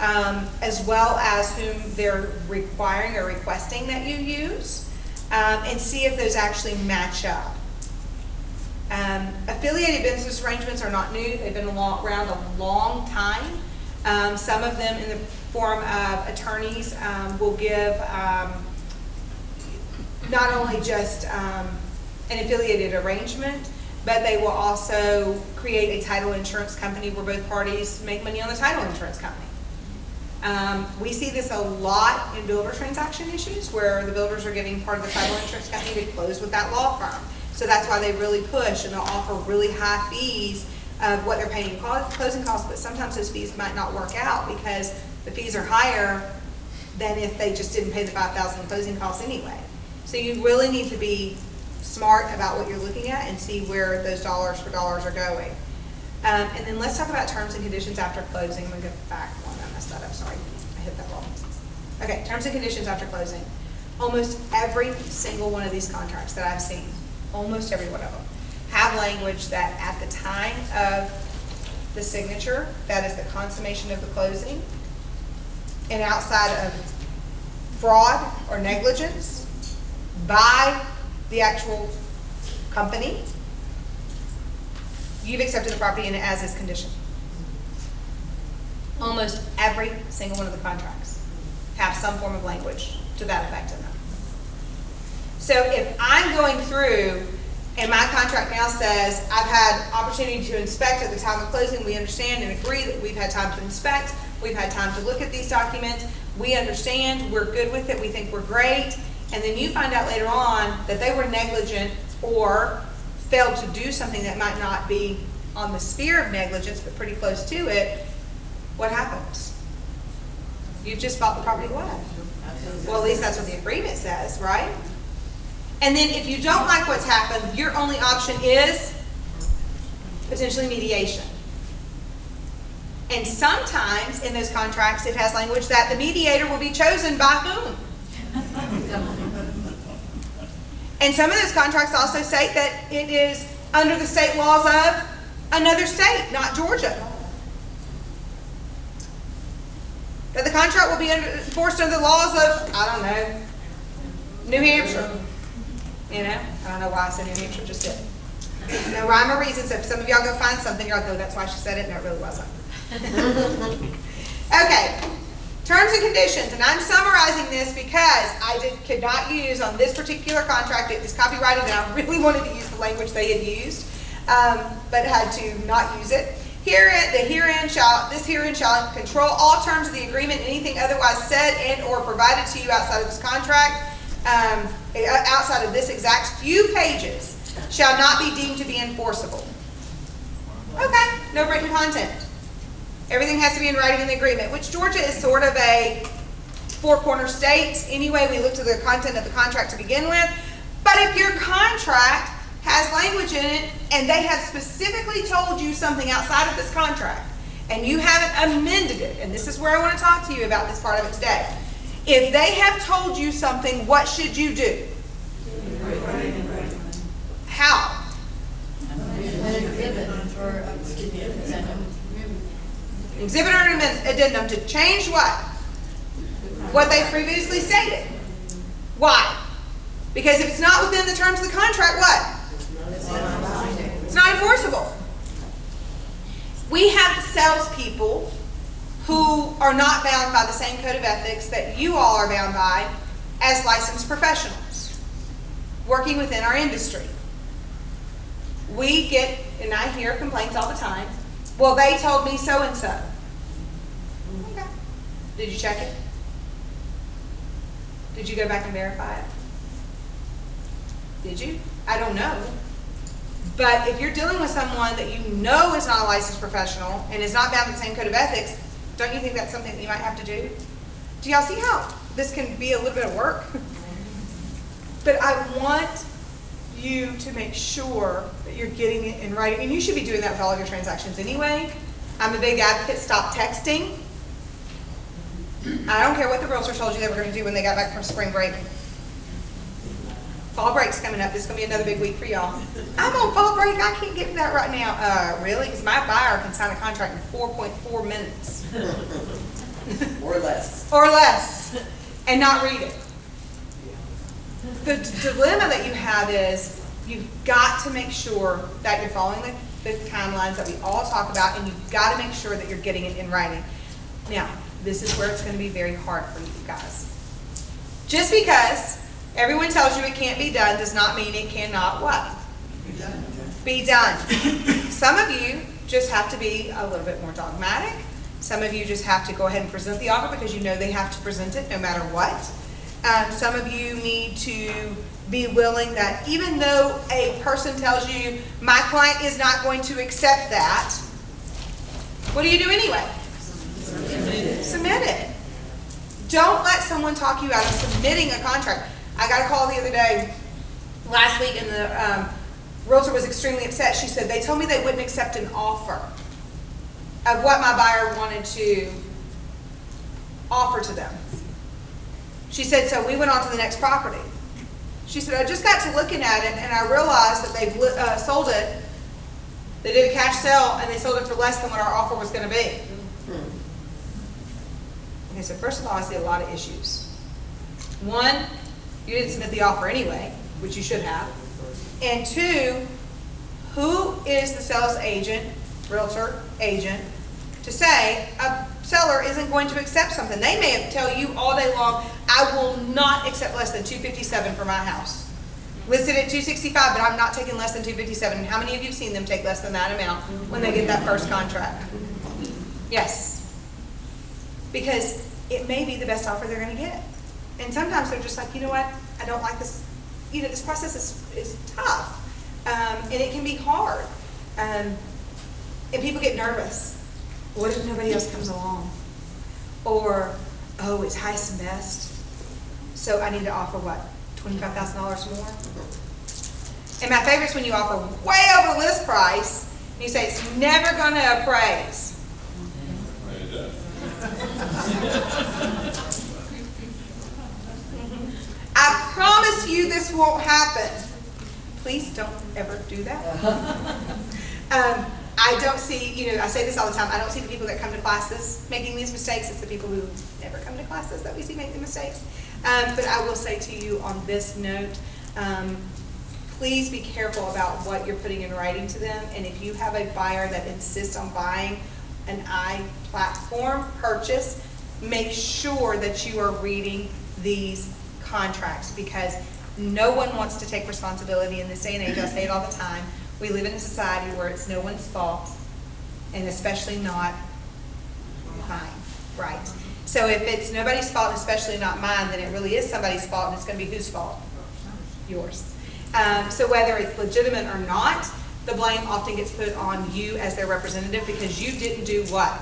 as well as whom they're requiring or requesting that you use, and see if those actually match up. Affiliated business arrangements are not new. They've been around a long time. Some of them in the form of attorneys will give not only just an affiliated arrangement, but they will also create a title insurance company where both parties make money on the title insurance company. We see this a lot in builder transaction issues where the builders are giving part of the title insurance company to close with that law firm. So that's why they really push, and they'll offer really high fees of what they're paying in closing costs, but sometimes those fees might not work out because the fees are higher than if they just didn't pay the $5,000 in closing costs anyway. So you really need to be smart about what you're looking at and see where those dollars for dollars are going. And then let's talk about terms and conditions after closing. I'm going to go back one. I messed that up. Sorry. I hit that wrong. Okay, terms and conditions after closing. Almost every single one of these contracts that I've seen, almost every one of them, have language that at the time of the signature, that is the consummation of the closing, and outside of fraud or negligence by the actual company, you've accepted the property in an as-is condition. Almost every single one of the contracts have some form of language to that effect in them. So if I'm going through and my contract now says I've had opportunity to inspect at the time of closing, we understand and agree that we've had time to inspect, we've had time to look at these documents, we understand, we're good with it, we think we're great, and then you find out later on that they were negligent or failed to do something that might not be on the sphere of negligence but pretty close to it, what happens? You've just bought the property away. Well, at least that's what the agreement says, right? And then if you don't like what's happened, your only option is potentially mediation. And sometimes in those contracts it has language that the mediator will be chosen by whom? And some of those contracts also say that it is under the state laws of another state, not Georgia. That the contract will be enforced under the laws of, I don't know, New Hampshire. You know, I don't know why I said New Hampshire, just did. No rhyme or reason, so if some of y'all go find something, you're like, oh, that's why she said it, and it really wasn't. Okay, terms and conditions, and I'm summarizing this because I could not use on this particular contract, it was copyrighted, and I really wanted to use the language they had used, but had to not use it. This herein shall control all terms of the agreement, anything otherwise said and or provided to you outside of this contract, outside of this exact few pages, shall not be deemed to be enforceable. Okay, no written content. Everything has to be in writing in the agreement, which Georgia is sort of a four-corner state. Anyway, we look to the content of the contract to begin with. But if your contract has language in it and they have specifically told you something outside of this contract and you haven't amended it, and this is where I want to talk to you about this part of it today. If they have told you something, what should you do? How? Exhibit or addendum to change what? What they previously stated. Why? Because if it's not within the terms of the contract, what? It's not enforceable. We have salespeople who are not bound by the same code of ethics that you all are bound by as licensed professionals working within our industry. We get, and I hear complaints all the time, well, they told me so-and-so. Okay. Did you check it? Did you go back and verify it? Did you? I don't know. But if you're dealing with someone that you know is not a licensed professional and is not bound to the same code of ethics, don't you think that's something that you might have to do? Do y'all see how this can be a little bit of work? But I want you to make sure that you're getting it in writing, and you should be doing that with all of your transactions anyway. I'm a big advocate, stop texting. I don't care what the realtor told you they were going to do when they got back from spring break. Fall break's coming up. This is going to be another big week for y'all. I'm on fall break. I can't get to that right now. Really? Because my buyer can sign a contract in 4.4 minutes. Or less. Or less. And not read it. The dilemma that you have is you've got to make sure that you're following the timelines that we all talk about, and you've got to make sure that you're getting it in writing. Now, this is where it's going to be very hard for you guys. Just because everyone tells you it can't be done does not mean it cannot what? Be done. Some of you just have to be a little bit more dogmatic. Some of you just have to go ahead and present the offer because you know they have to present it no matter what. Some of you need to be willing that even though a person tells you, my client is not going to accept that, what do you do anyway? Submit it. Don't let someone talk you out of submitting a contract. I got a call the other day, last week, and the realtor was extremely upset. She said, they told me they wouldn't accept an offer of what my buyer wanted to offer to them. She said, so we went on to the next property. She said, I just got to looking at it and I realized that they've sold it. They did a cash sale and they sold it for less than what our offer was going to be. Okay, so first of all, I see a lot of issues. One, you didn't submit the offer anyway, which you should have. And two, who is the sales agent, realtor agent, to say a seller isn't going to accept something? They may tell you all day long, I will not accept less than $257 for my house. Listed at $265, but I'm not taking less than $257. And how many of you have seen them take less than that amount when they get that first contract? Yes. Because it may be the best offer they're going to get. And sometimes they're just like, you know what, I don't like this. You know, this process is tough. And it can be hard. And people get nervous. What if nobody else comes along? Or, oh, it's highest and best, so I need to offer what, $25,000 more? And my favorite is when you offer way over the list price, and you say it's never going to appraise. I promise you this won't happen. Please don't ever do that. I don't see, you know, I say this all the time, I don't see the people that come to classes making these mistakes. It's the people who never come to classes that we see make the mistakes. But I will say to you on this note, please be careful about what you're putting in writing to them. And if you have a buyer that insists on buying an iPlatform purchase, make sure that you are reading these contracts, because no one wants to take responsibility in this day and age. I say it all the time. We live in a society where it's no one's fault, and especially not mine, right? So if it's nobody's fault, and especially not mine, then it really is somebody's fault, and it's going to be whose fault? Yours. So whether it's legitimate or not, the blame often gets put on you as their representative because you didn't do what?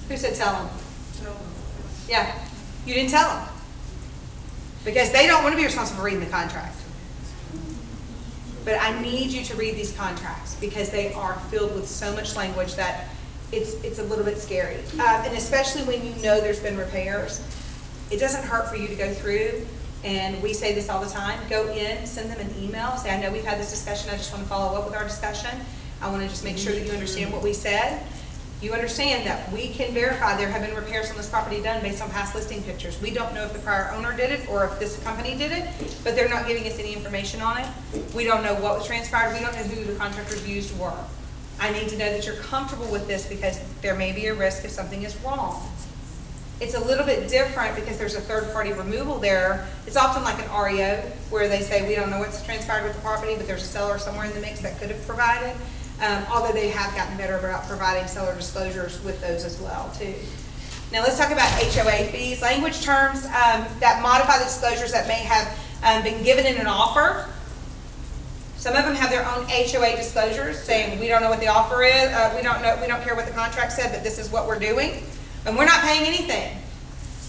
Who said tell them? Yeah, you didn't tell them. Because they don't want to be responsible for reading the contract. But I need you to read these contracts because they are filled with so much language that it's a little bit scary. And especially when you know there's been repairs, it doesn't hurt for you to go through, and we say this all the time, go in, send them an email, say, I know we've had this discussion, I just want to follow up with our discussion. I want to just make sure that you understand what we said. You understand that we can verify there have been repairs on this property done based on past listing pictures. We don't know if the prior owner did it or if this company did it, but they're not giving us any information on it. We don't know what was transpired. We don't know who the contractors used were. I need to know that you're comfortable with this because there may be a risk if something is wrong. It's a little bit different because there's a third-party removal there. It's often like an REO where they say we don't know what's transpired with the property, but there's a seller somewhere in the mix that could have provided. Although they have gotten better about providing seller disclosures with those as well too. Now let's talk about HOA fees. Language terms that modify the disclosures that may have been given in an offer. Some of them have their own HOA disclosures saying, we don't know what the offer is, we don't care what the contract said, but this is what we're doing, and we're not paying anything.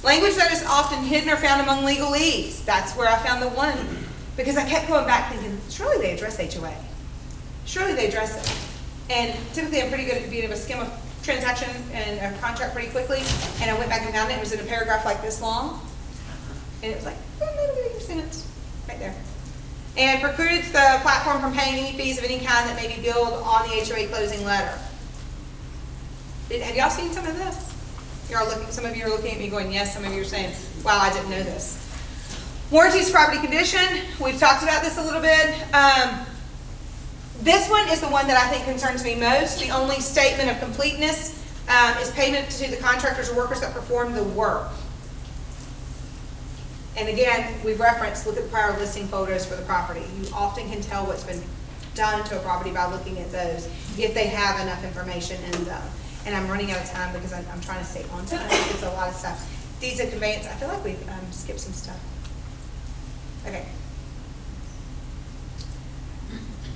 Language that is often hidden or found among legalese. That's where I found the one, because I kept going back thinking, surely they address HOA. Surely they address it. And typically I'm pretty good at being able to skim a transaction and a contract pretty quickly, and I went back and found it. It was in a paragraph like this long, and it was like a little bit of a sentence right there. And precludes the platform from paying any fees of any kind that may be billed on the HOA closing letter. Have y'all seen some of this? Y'all looking, some of you are looking at me going, yes, some of you are saying, wow, I didn't know this. Warranties, property condition, we've talked about this a little bit. This one is the one that I think concerns me most. The only statement of completeness is payment to the contractors or workers that perform the work. And again, we've referenced, look at the prior listing photos for the property. You often can tell what's been done to a property by looking at those, if they have enough information in them. And I'm running out of time because I'm trying to stay on time. It's a lot of stuff. Deeds of conveyance, I feel like we've skipped some stuff. Okay.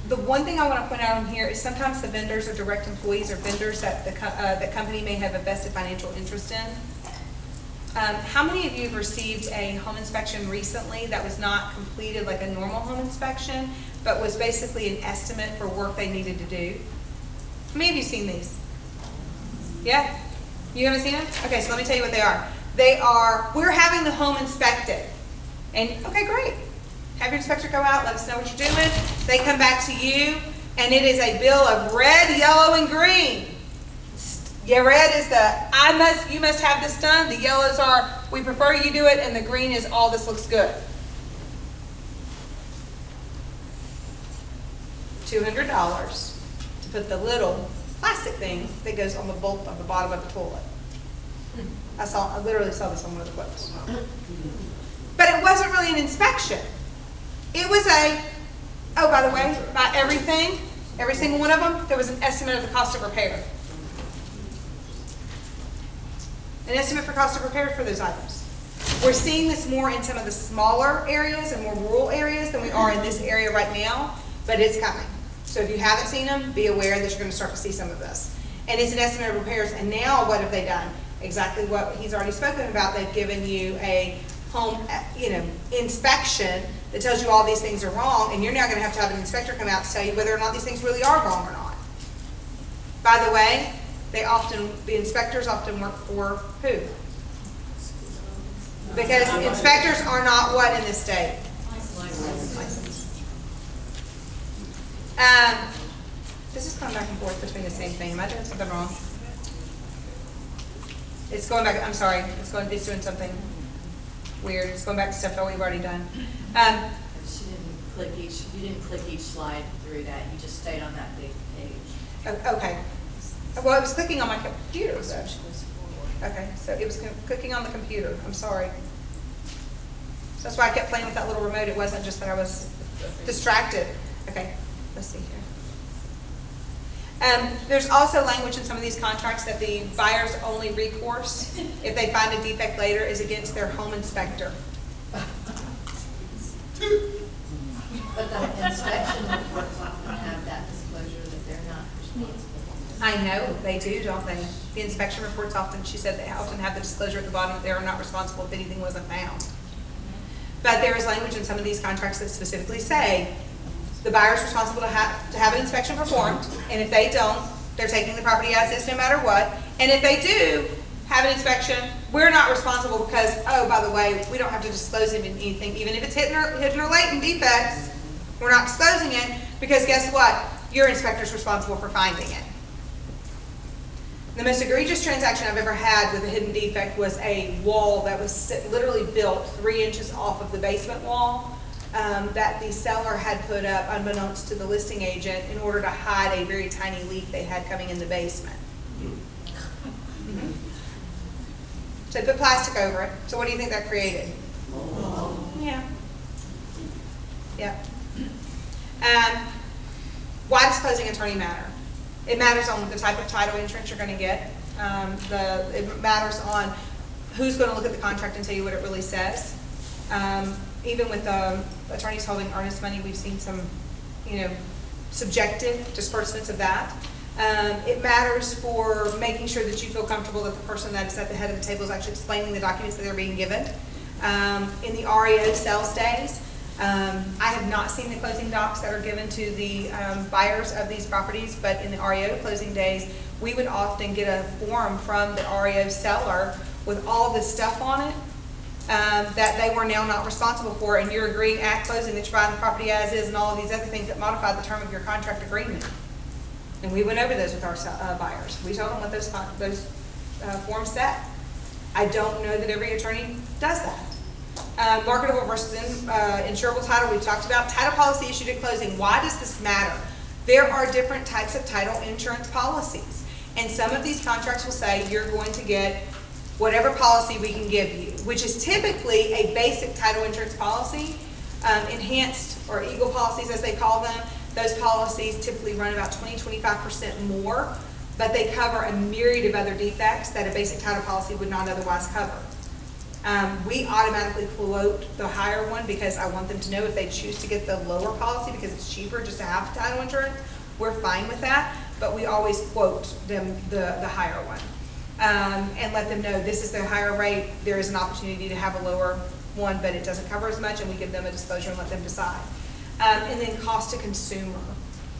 The one thing I want to point out on here is sometimes the vendors are direct employees or vendors that the company may have a vested financial interest in. How many of you have received a home inspection recently that was not completed like a normal home inspection, but was basically an estimate for work they needed to do? How many of you seen these? Yeah? You haven't seen them? Okay, so let me tell you what they are. They are, we're having the home inspected. And, okay, great. Have your inspector go out, let us know what you're doing. They come back to you, and it is a bill of red, yellow, and green. Yeah, red is the, you must have this done. The yellows are, we prefer you do it, and the green is all this looks good. $200 to put the little plastic thing that goes on the bolt of the bottom of the toilet. I literally saw this on one of the quotes. But it wasn't really an inspection. It was oh, by the way, by everything, every single one of them, there was an estimate of the cost of repair. An estimate for cost of repair for those items. We're seeing this more in some of the smaller areas and more rural areas than we are in this area right now, but it's coming. So if you haven't seen them, be aware that you're going to start to see some of this. And it's an estimate of repairs. And now what have they done? Exactly what he's already spoken about. They've given you a home, inspection that tells you all these things are wrong, and you're now going to have an inspector come out to tell you whether or not these things really are wrong or not. By the way, the inspectors often work for who? Because inspectors are not what in this state? Licensed. This is going back and forth between the same thing. Am I doing something wrong? It's going back, I'm sorry, it's doing something weird. It's going back to stuff that we've already done. You didn't click each slide through that. You just stayed on that big page. Okay. Well, it was clicking on my computer. So. Okay, so it was clicking on the computer. I'm sorry. So that's why I kept playing with that little remote. It wasn't just that I was distracted. Okay, let's see here. There's also language in some of these contracts that the buyer's only recourse, if they find a defect later, is against their home inspector. But the inspection reports often have that disclosure that they're not responsible. I know, they do, don't they? The inspection reports often, she said, they often have the disclosure at the bottom that they are not responsible if anything wasn't found. But there is language in some of these contracts that specifically say the buyer is responsible to have an inspection performed, and if they don't, they're taking the property as is no matter what. And if they do have an inspection, we're not responsible because, oh, by the way, we don't have to disclose anything, even if it's hidden or latent defects. We're not disclosing it because guess what? Your inspector's responsible for finding it. The most egregious transaction I've ever had with a hidden defect was a wall that was literally built 3 inches off of the basement wall that the seller had put up unbeknownst to the listing agent in order to hide a very tiny leak they had coming in the basement. Mm-hmm. So they put plastic over it. So what do you think that created? Yeah. Yep. Why does closing attorney matter? It matters on the type of title insurance you're going to get. It matters on who's gonna look at the contract and tell you what it really says. Even with attorneys holding earnest money, we've seen some, subjective disbursements of that. It matters for making sure that you feel comfortable that the person that is at the head of the table is actually explaining the documents that they're being given. In the REO sales days, I have not seen the closing docs that are given to the buyers of these properties, but in the REO closing days, we would often get a form from the REO seller with all this stuff on it that they were now not responsible for, and you're agreeing at closing that you're buying the property as is and all of these other things that modify the term of your contract agreement. And we went over those with our buyers. We told them what those forms said. I don't know that every attorney does that. Marketable versus insurable title, we've talked about. Title policy issued at closing. Why does this matter? There are different types of title insurance policies. And some of these contracts will say you're going to get whatever policy we can give you, which is typically a basic title insurance policy. Enhanced or Eagle policies, as they call them, those policies typically run about 20-25% more, but they cover a myriad of other defects that a basic title policy would not otherwise cover. We automatically quote the higher one because I want them to know if they choose to get the lower policy because it's cheaper just to have title insurance, we're fine with that, but we always quote them the higher one. And let them know this is the higher rate, there is an opportunity to have a lower one, but it doesn't cover as much, and we give them a disclosure and let them decide. And then cost to consumer,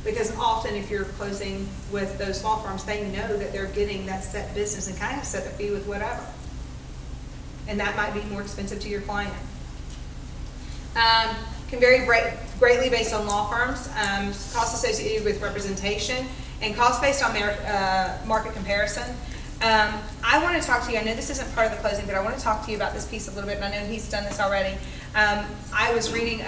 because often if you're closing with those law firms, they know that they're getting that set business and kind of set the fee with whatever. And that might be more expensive to your client. Can vary greatly based on law firms, costs associated with representation, and costs based on market comparison. I want to talk to you, I know this isn't part of the closing, but I want to talk to you about this piece a little bit, and I know he's done this already. I was reading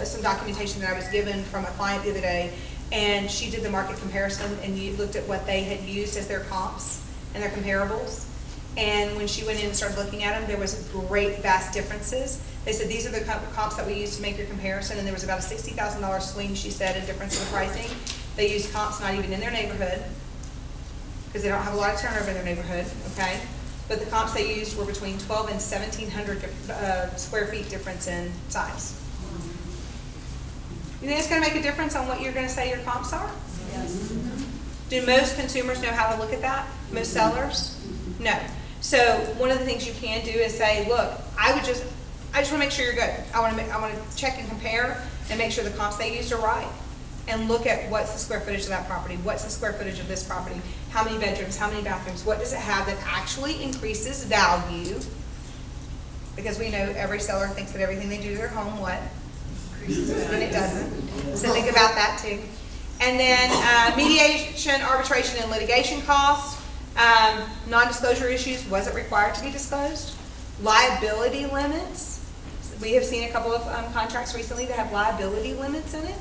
some documentation that I was given from a client the other day, and she did the market comparison, and you looked at what they had used as their comps and their comparables. And when she went in and started looking at them, there was great, vast differences. They said, these are the comps that we used to make your comparison, and there was about a $60,000 swing, she said, in difference in the pricing. They used comps not even in their neighborhood, because they don't have a lot of turnover in their neighborhood, okay? But the comps they used were between 12 and 1,700 square feet difference in size. You think it's going to make a difference on what you're going to say your comps are? Yes. Do most consumers know how to look at that? Most sellers? No. So one of the things you can do is say, look, I just want to make sure you're good. I want to check and compare and make sure the comps they used are right. And look at what's the square footage of that property, what's the square footage of this property, how many bedrooms, how many bathrooms, what does it have that actually increases value? Because we know every seller thinks that everything they do to their home, what? Increases value. And it doesn't. So think about that too. And then mediation, arbitration, and litigation costs. Non-disclosure issues, was it required to be disclosed? Liability limits. We have seen a couple of contracts recently that have liability limits in it.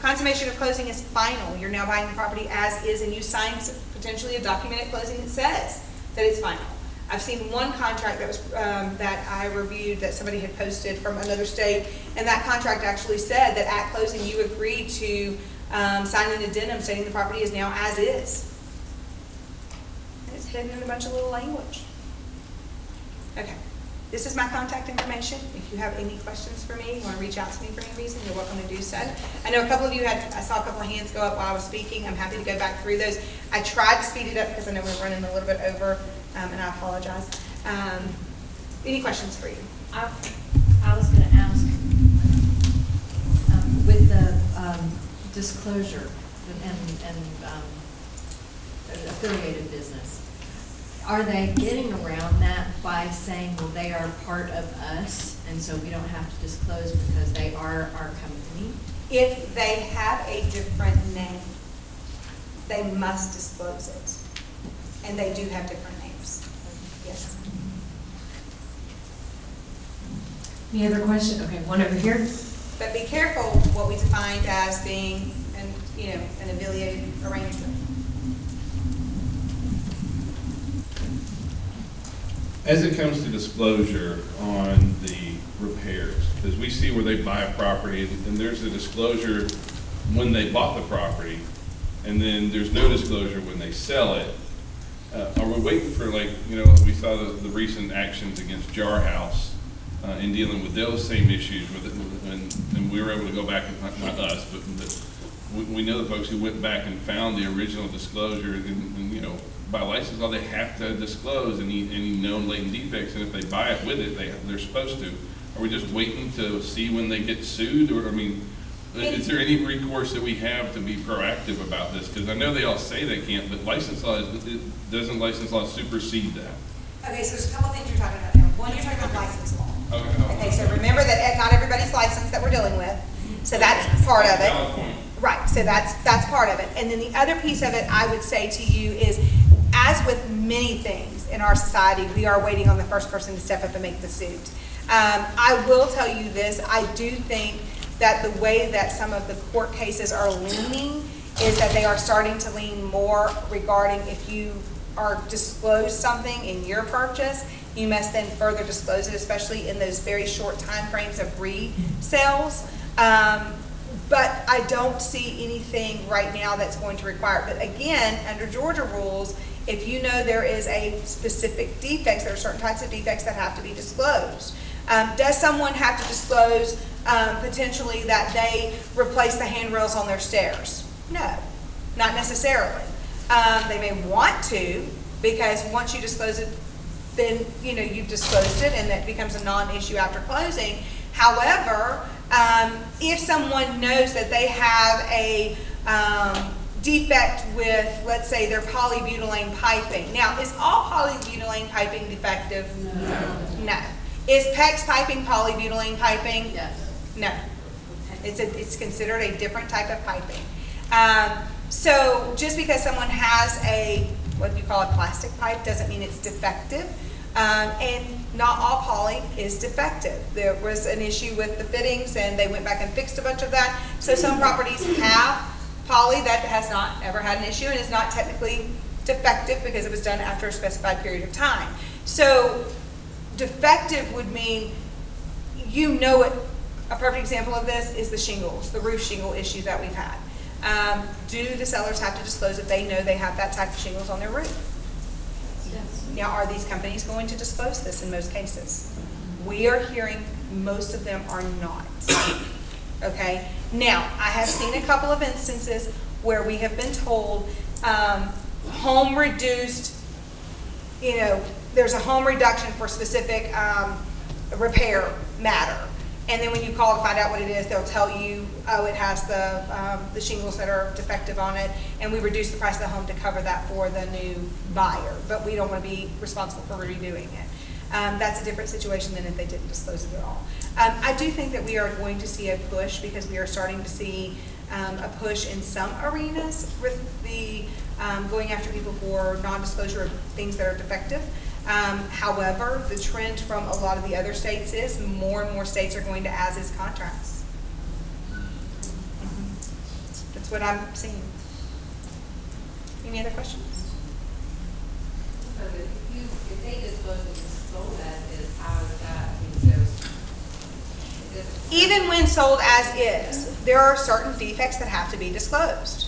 Consummation of closing is final. You're now buying the property as is, and you sign potentially a document at closing that says that it's final. I've seen one contract that was that I reviewed that somebody had posted from another state, and that contract actually said that at closing you agreed to sign an addendum stating the property is now as is. And it's hidden in a bunch of little language. Okay. This is my contact information. If you have any questions for me, you want to reach out to me for any reason, you're welcome to do so. I know a couple of you I saw a couple of hands go up while I was speaking. I'm happy to go back through those. I tried to speed it up because I know we're running a little bit over, and I apologize. Any questions for you? I was going to ask, with the disclosure and affiliated business, are they getting around that by saying, well, they are part of us, and so we don't have to disclose because they are our company? If they have a different name, they must disclose it. And they do have different names. Yes. Any other question? Okay, one over here. But be careful what we defined as being an affiliated arrangement. As it comes to disclosure on the repairs, because we see where they buy a property and there's a disclosure when they bought the property and then there's no disclosure when they sell it. Are we waiting for, like, you know, we saw the recent actions against Jar House in dealing with those same issues with it, and we were able to go back and, not us, but we know the folks who went back and found the original disclosure, and you know, by license law, they have to disclose any known latent defects, and if they buy it with it, they're supposed to. Are we just waiting to see when they get sued, or, I mean, is there any recourse that we have to be proactive about this? Because I know they all say they can't, but license law, doesn't license law supersede that? Okay, so there's a couple things you're talking about there. One, you're talking about license law. Okay, so remember that not everybody's licensed that we're dealing with, so that's part of it. Right, so that's part of it. And then the other piece of it, I would say to you, is as with many things in our society, we are waiting on the first person to step up and make the suit. I will tell you this, I do think that the way that some of the court cases are leaning is that they are starting to lean more regarding if you are disclosed something in your purchase, you must then further disclose it, especially in those very short time frames of resales. But I don't see anything right now that's going to require it. But again, under Georgia rules, if you know there is a specific defects, there are certain types of defects that have to be disclosed. Does someone have to disclose potentially that they replace the handrails on their stairs? No, not necessarily. They may want to, because once you disclose it, then you know you've disclosed it and that becomes a non-issue after closing. However, if someone knows that they have a defect with, let's say, their polybutylene piping. Now, is all polybutylene piping defective? No. Is PEX piping polybutylene piping? Yes. No. It's considered a different type of piping. So just because someone has a, what you call a plastic pipe, doesn't mean it's defective. And not all poly is defective. There was an issue with the fittings and they went back and fixed a bunch of that. So some properties have poly that has not ever had an issue and is not technically defective because it was done after a specified period of time. So defective would mean you know it. A perfect example of this is the shingles, the roof shingle issue that we've had. Do the sellers have to disclose if they know they have that type of shingles on their roof? Yes. Now, are these companies going to disclose this in most cases? We are hearing most of them are not. Okay? Now, I have seen a couple of instances where we have been told home reduced, you know, there's a home reduction for specific repair matter. And then when you call to find out what it is, they'll tell you, oh, it has the shingles that are defective on it, and we reduce the price of the home to cover that for the new buyer, but we don't want to be responsible for redoing it. That's a different situation than if they didn't disclose it at all. I do think that we are going to see a push because we are starting to see a push in some arenas with the going after people for non-disclosure of things that are defective. However, the trend from a lot of the other states is more and more states are going to as-is contracts. That's what I'm seeing. Any other questions? So if they disclose it was sold as is, how is that? Even when sold as is, there are certain defects that have to be disclosed.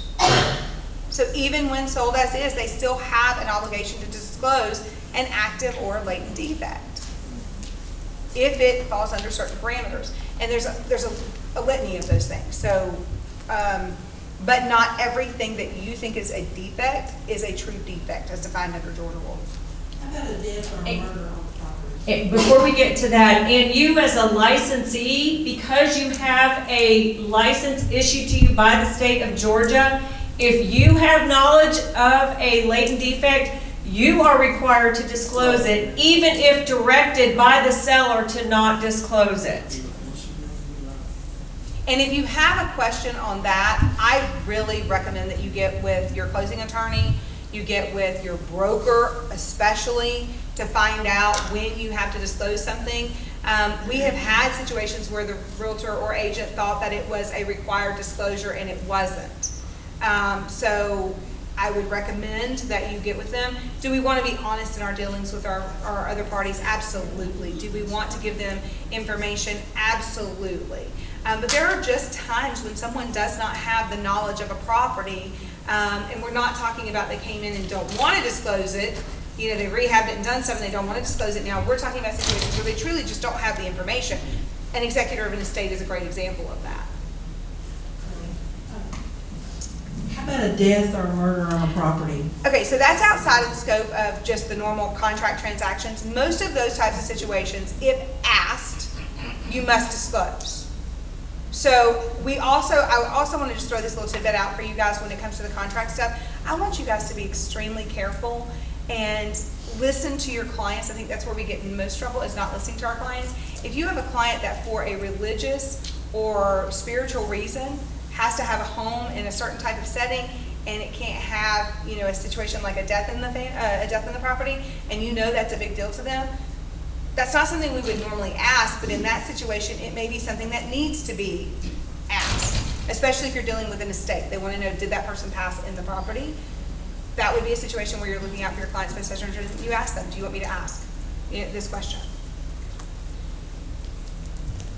So even when sold as is, they still have an obligation to disclose an active or latent defect if it falls under certain parameters. And there's a litany of those things. So, but not everything that you think is a defect is a true defect as defined under Georgia rules. How about a death or a murder on the property? Before we get to that, and you as a licensee, because you have a license issued to you by the state of Georgia, if you have knowledge of a latent defect, you are required to disclose it, even if directed by the seller to not disclose it. And if you have a question on that, I really recommend that you get with your closing attorney, you get with your broker especially, to find out when you have to disclose something. We have had situations where the realtor or agent thought that it was a required disclosure and it wasn't. So I would recommend that you get with them. Do we want to be honest in our dealings with our other parties? Absolutely. Do we want to give them information? Absolutely. But there are just times when someone does not have the knowledge of a property, and we're not talking about they came in and don't want to disclose it. You know, they rehabbed it and done something, they don't want to disclose it now. We're talking about situations where they truly just don't have the information. An executor of an estate is a great example of that. How about a death or a murder on a property? Okay, so that's outside of the scope of just the normal contract transactions. Most of those types of situations, if asked, you must disclose. So I also want to just throw this little tidbit out for you guys when it comes to the contract stuff. I want you guys to be extremely careful and listen to your clients. I think that's where we get in most trouble, is not listening to our clients. If you have a client that for a religious or spiritual reason has to have a home in a certain type of setting, and it can't have, you know, a situation like a death in the property, and you know that's a big deal to them, that's not something we would normally ask, but in that situation, it may be something that needs to be asked, especially if you're dealing with an estate. They want to know, did that person pass in the property? That would be a situation where you're looking out for your client's best interest. You ask them, do you want me to ask this question?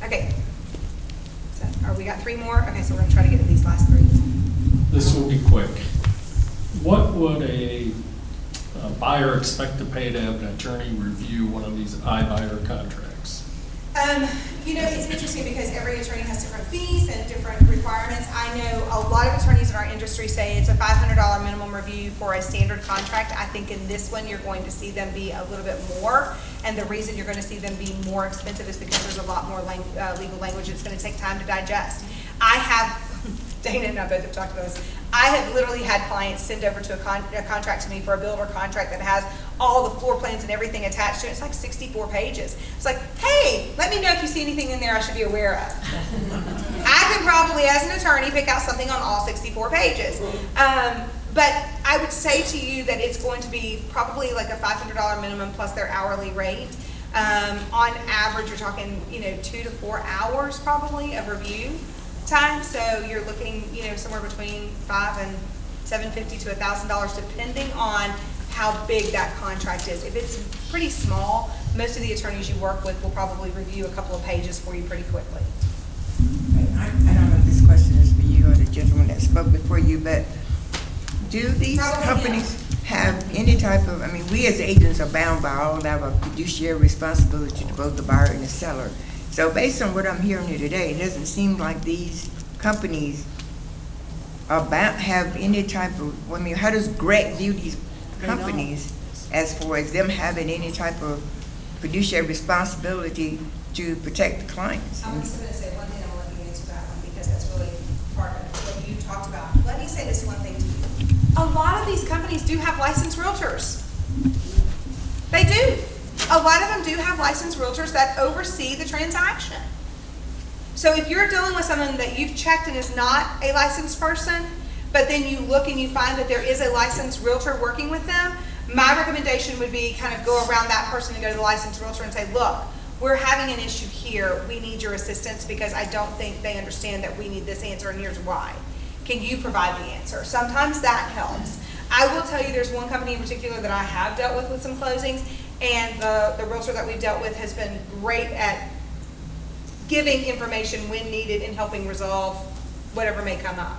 Okay. So, we got 3 more? Okay, so we're going to try to get to these last 3. This will be quick. What would a buyer expect to pay to have an attorney review one of these iBuyer contracts? You know, it's interesting because every attorney has different fees and different requirements. I know a lot of attorneys in our industry say it's a $500 minimum review for a standard contract. I think in this one, you're going to see them be a little bit more. And the reason you're going to see them be more expensive is because there's a lot more legal language. It's going to take time to digest. I have, Dana and I both have talked about this. I have literally had clients send over to a contract to me for a builder contract that has all the floor plans and everything attached to it. It's like 64 pages. It's like, hey, let me know if you see anything in there I should be aware of. I could probably, as an attorney, pick out something on all 64 pages. But I would say to you that it's going to be probably like a $500 minimum plus their hourly rate. On average, you're talking, 2 to 4 hours probably of review time. So you're looking, somewhere between $500 and $750 to $1,000, depending on how big that contract is. If it's pretty small, most of the attorneys you work with will probably review a couple of pages for you pretty quickly. I don't know if this question is for you or the gentleman that spoke before you, but do these companies have any type of, we as agents are bound by all of our fiduciary responsibility to both the buyer and the seller. So based on what I'm hearing here today, it doesn't seem like these companies have any type of, how does Greg view these companies as far as them having any type of fiduciary responsibility to protect the clients? I'm just going to say one thing, I'm going to let you answer that one because that's really part of what you talked about. Let me say this one thing to you. A lot of these companies do have licensed realtors. They do. A lot of them do have licensed realtors that oversee the transaction. So if you're dealing with someone that you've checked and is not a licensed person, but then you look and you find that there is a licensed realtor working with them, my recommendation would be kind of go around that person and go to the licensed realtor and say, look, we're having an issue here. We need your assistance because I don't think they understand that we need this answer and here's why. Can you provide the answer? Sometimes that helps. I will tell you there's one company in particular that I have dealt with some closings, and the realtor that we've dealt with has been great at giving information when needed and helping resolve whatever may come up.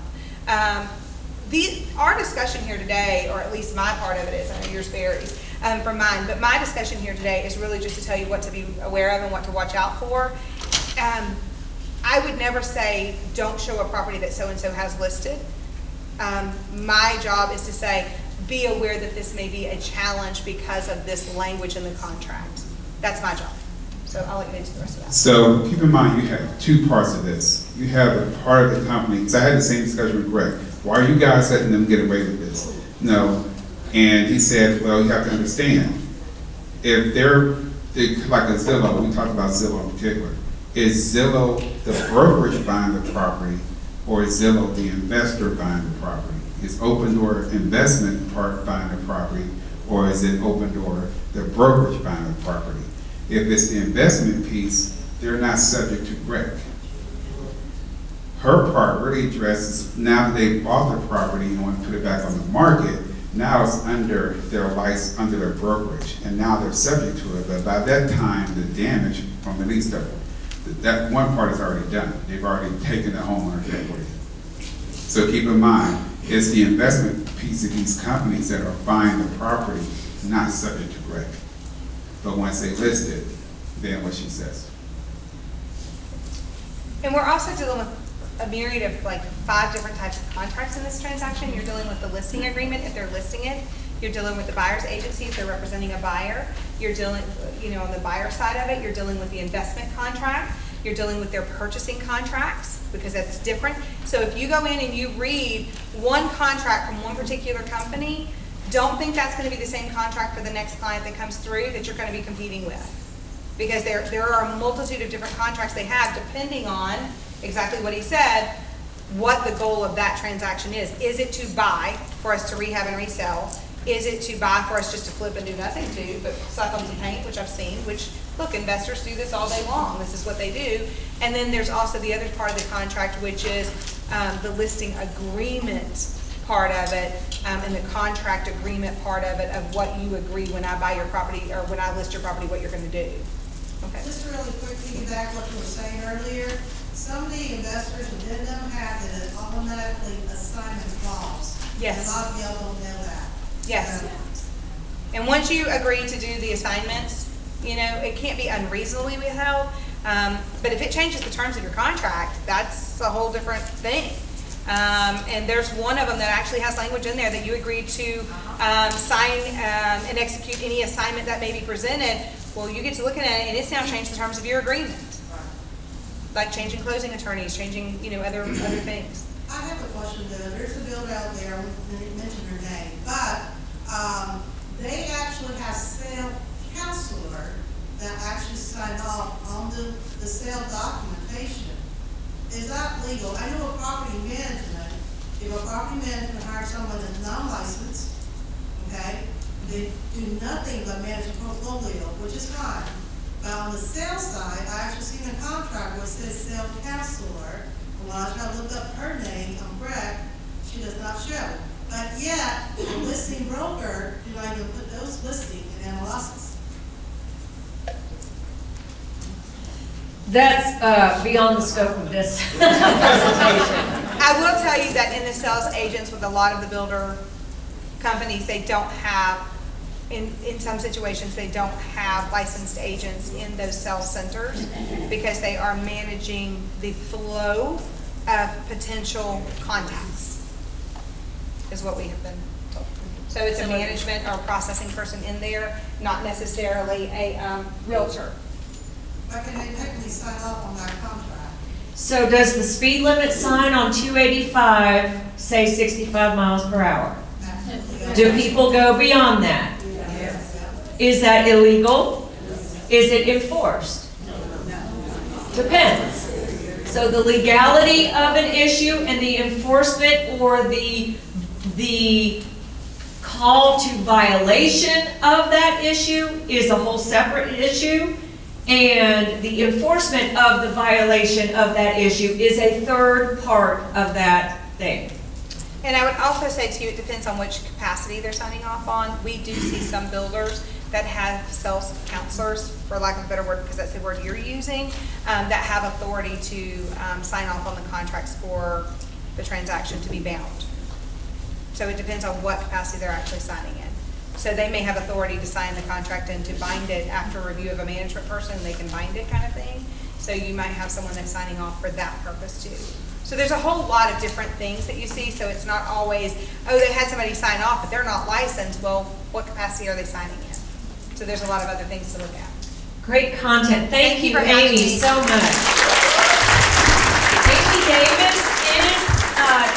Our discussion here today, or at least my part of it is, I know yours varies from mine, but my discussion here today is really just to tell you what to be aware of and what to watch out for. I would never say don't show a property that so-and-so has listed. My job is to say be aware that this may be a challenge because of this language in the contract. That's my job. So I'll let you into the rest of that. So keep in mind, you have 2 parts of this. You have the part of the company, because I had the same discussion with Greg. Why are you guys letting them get away with this? No. And he said, well, you have to understand, if they're like a Zillow, we talked about Zillow in particular, is Zillow the brokerage buying the property, or is Zillow the investor buying the property? Is Open Door investment part buying the property, or is it Open Door the brokerage buying the property? If it's the investment piece, they're not subject to Greg. Her part really addresses, now that they bought the property and want to put it back on the market, now it's under their license, under their brokerage, and now they're subject to it. But by that time, the damage from at least That one part is already done. They've already taken the homeowner's equity. So keep in mind, it's the investment piece of these companies that are buying the property, not subject to Greg. But once they list it, then what she says. And we're also dealing with a myriad of like 5 different types of contracts in this transaction. You're dealing with the listing agreement if they're listing it. You're dealing with the buyer's agency if they're representing a buyer. You're dealing, on the buyer side of it, you're dealing with the investment contract. You're dealing with their purchasing contracts because that's different. So if you go in and you read one contract from one particular company, don't think that's going to be the same contract for the next client that comes through that you're going to be competing with. Because there are a multitude of different contracts they have depending on exactly what he said, what the goal of that transaction is. Is it to buy for us to rehab and resell? Is it to buy for us just to flip and do nothing to, but suck on some paint, which I've seen, which, look, investors do this all day long. This is what they do. And then there's also the other part of the contract, which is the listing agreement part of it, and the contract agreement part of it, of what you agree when I buy your property, or when I list your property, what you're gonna do. Okay. Just really quick, piggyback what you were saying earlier. Some of the investors within them have an automatically assignment clause. Yes. And a lot of y'all don't know that. Yes. And once you agree to do the assignments, it can't be unreasonably withheld. But if it changes the terms of your contract, that's a whole different thing. And there's one of them that actually has language in there that you agree to sign and execute any assignment that may be presented. Well, you get to looking at it, and it's now changed the terms of your agreement. Like changing closing attorneys, changing, other things. I have a question though. There's a builder out there, I didn't mention her name, but they actually have sale counselor that actually signed off on the sale documentation. Is that legal? I know a property management, if a property management hires someone that's non-licensed, okay, they do nothing but manage a portfolio, which is fine. But on the sales side, I actually seen a contract where it says sale counselor. When I try to look up her name, I'm correct, she does not show. But yet, the listing broker, do I even put those listings in MLS? That's beyond the scope of this presentation. I will tell you that in the sales agents with a lot of the builder companies, they don't have, in some situations, they don't have licensed agents in those sales centers because they are managing the flow of potential contacts, is what we have been told. So it's a management or processing person in there, not necessarily a realtor. But can they technically sign off on that contract? So does the speed limit sign on 285 say 65 miles per hour? Absolutely. Do people go beyond that? Yes. Is that illegal? Is it enforced? Depends. So the legality of an issue and the enforcement or the call to violation of that issue is a whole separate issue. And the enforcement of the violation of that issue is a third part of that thing. And I would also say to you, it depends on which capacity they're signing off on. We do see some builders that have sales counselors, for lack of a better word, because that's the word you're using, that have authority to sign off on the contracts for the transaction to be bound. So it depends on what capacity they're actually signing in. So they may have authority to sign the contract and to bind it after review of a management person, they can bind it kind of thing. So you might have someone that's signing off for that purpose too. So there's a whole lot of different things that you see, so it's not always, oh, they had somebody sign off, but they're not licensed. Well, what capacity are they signing in? So there's a lot of other things to look at. Great content. Thank you, for having Amy, me. so much. Amee Davis is,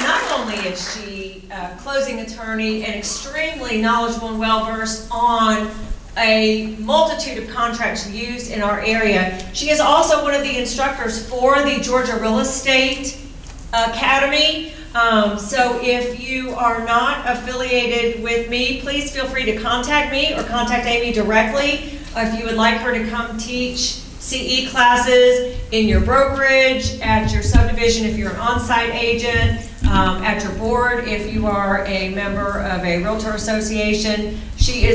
not only is she a closing attorney and extremely knowledgeable and well-versed on a multitude of contracts used in our area, she is also one of the instructors for the Georgia Real Estate Academy. So if you are not affiliated with me, please feel free to contact me or contact Amy directly. If you would like her to come teach CE classes in your brokerage, at your subdivision if you're an on-site agent, at your board if you are a member of a realtor association. She is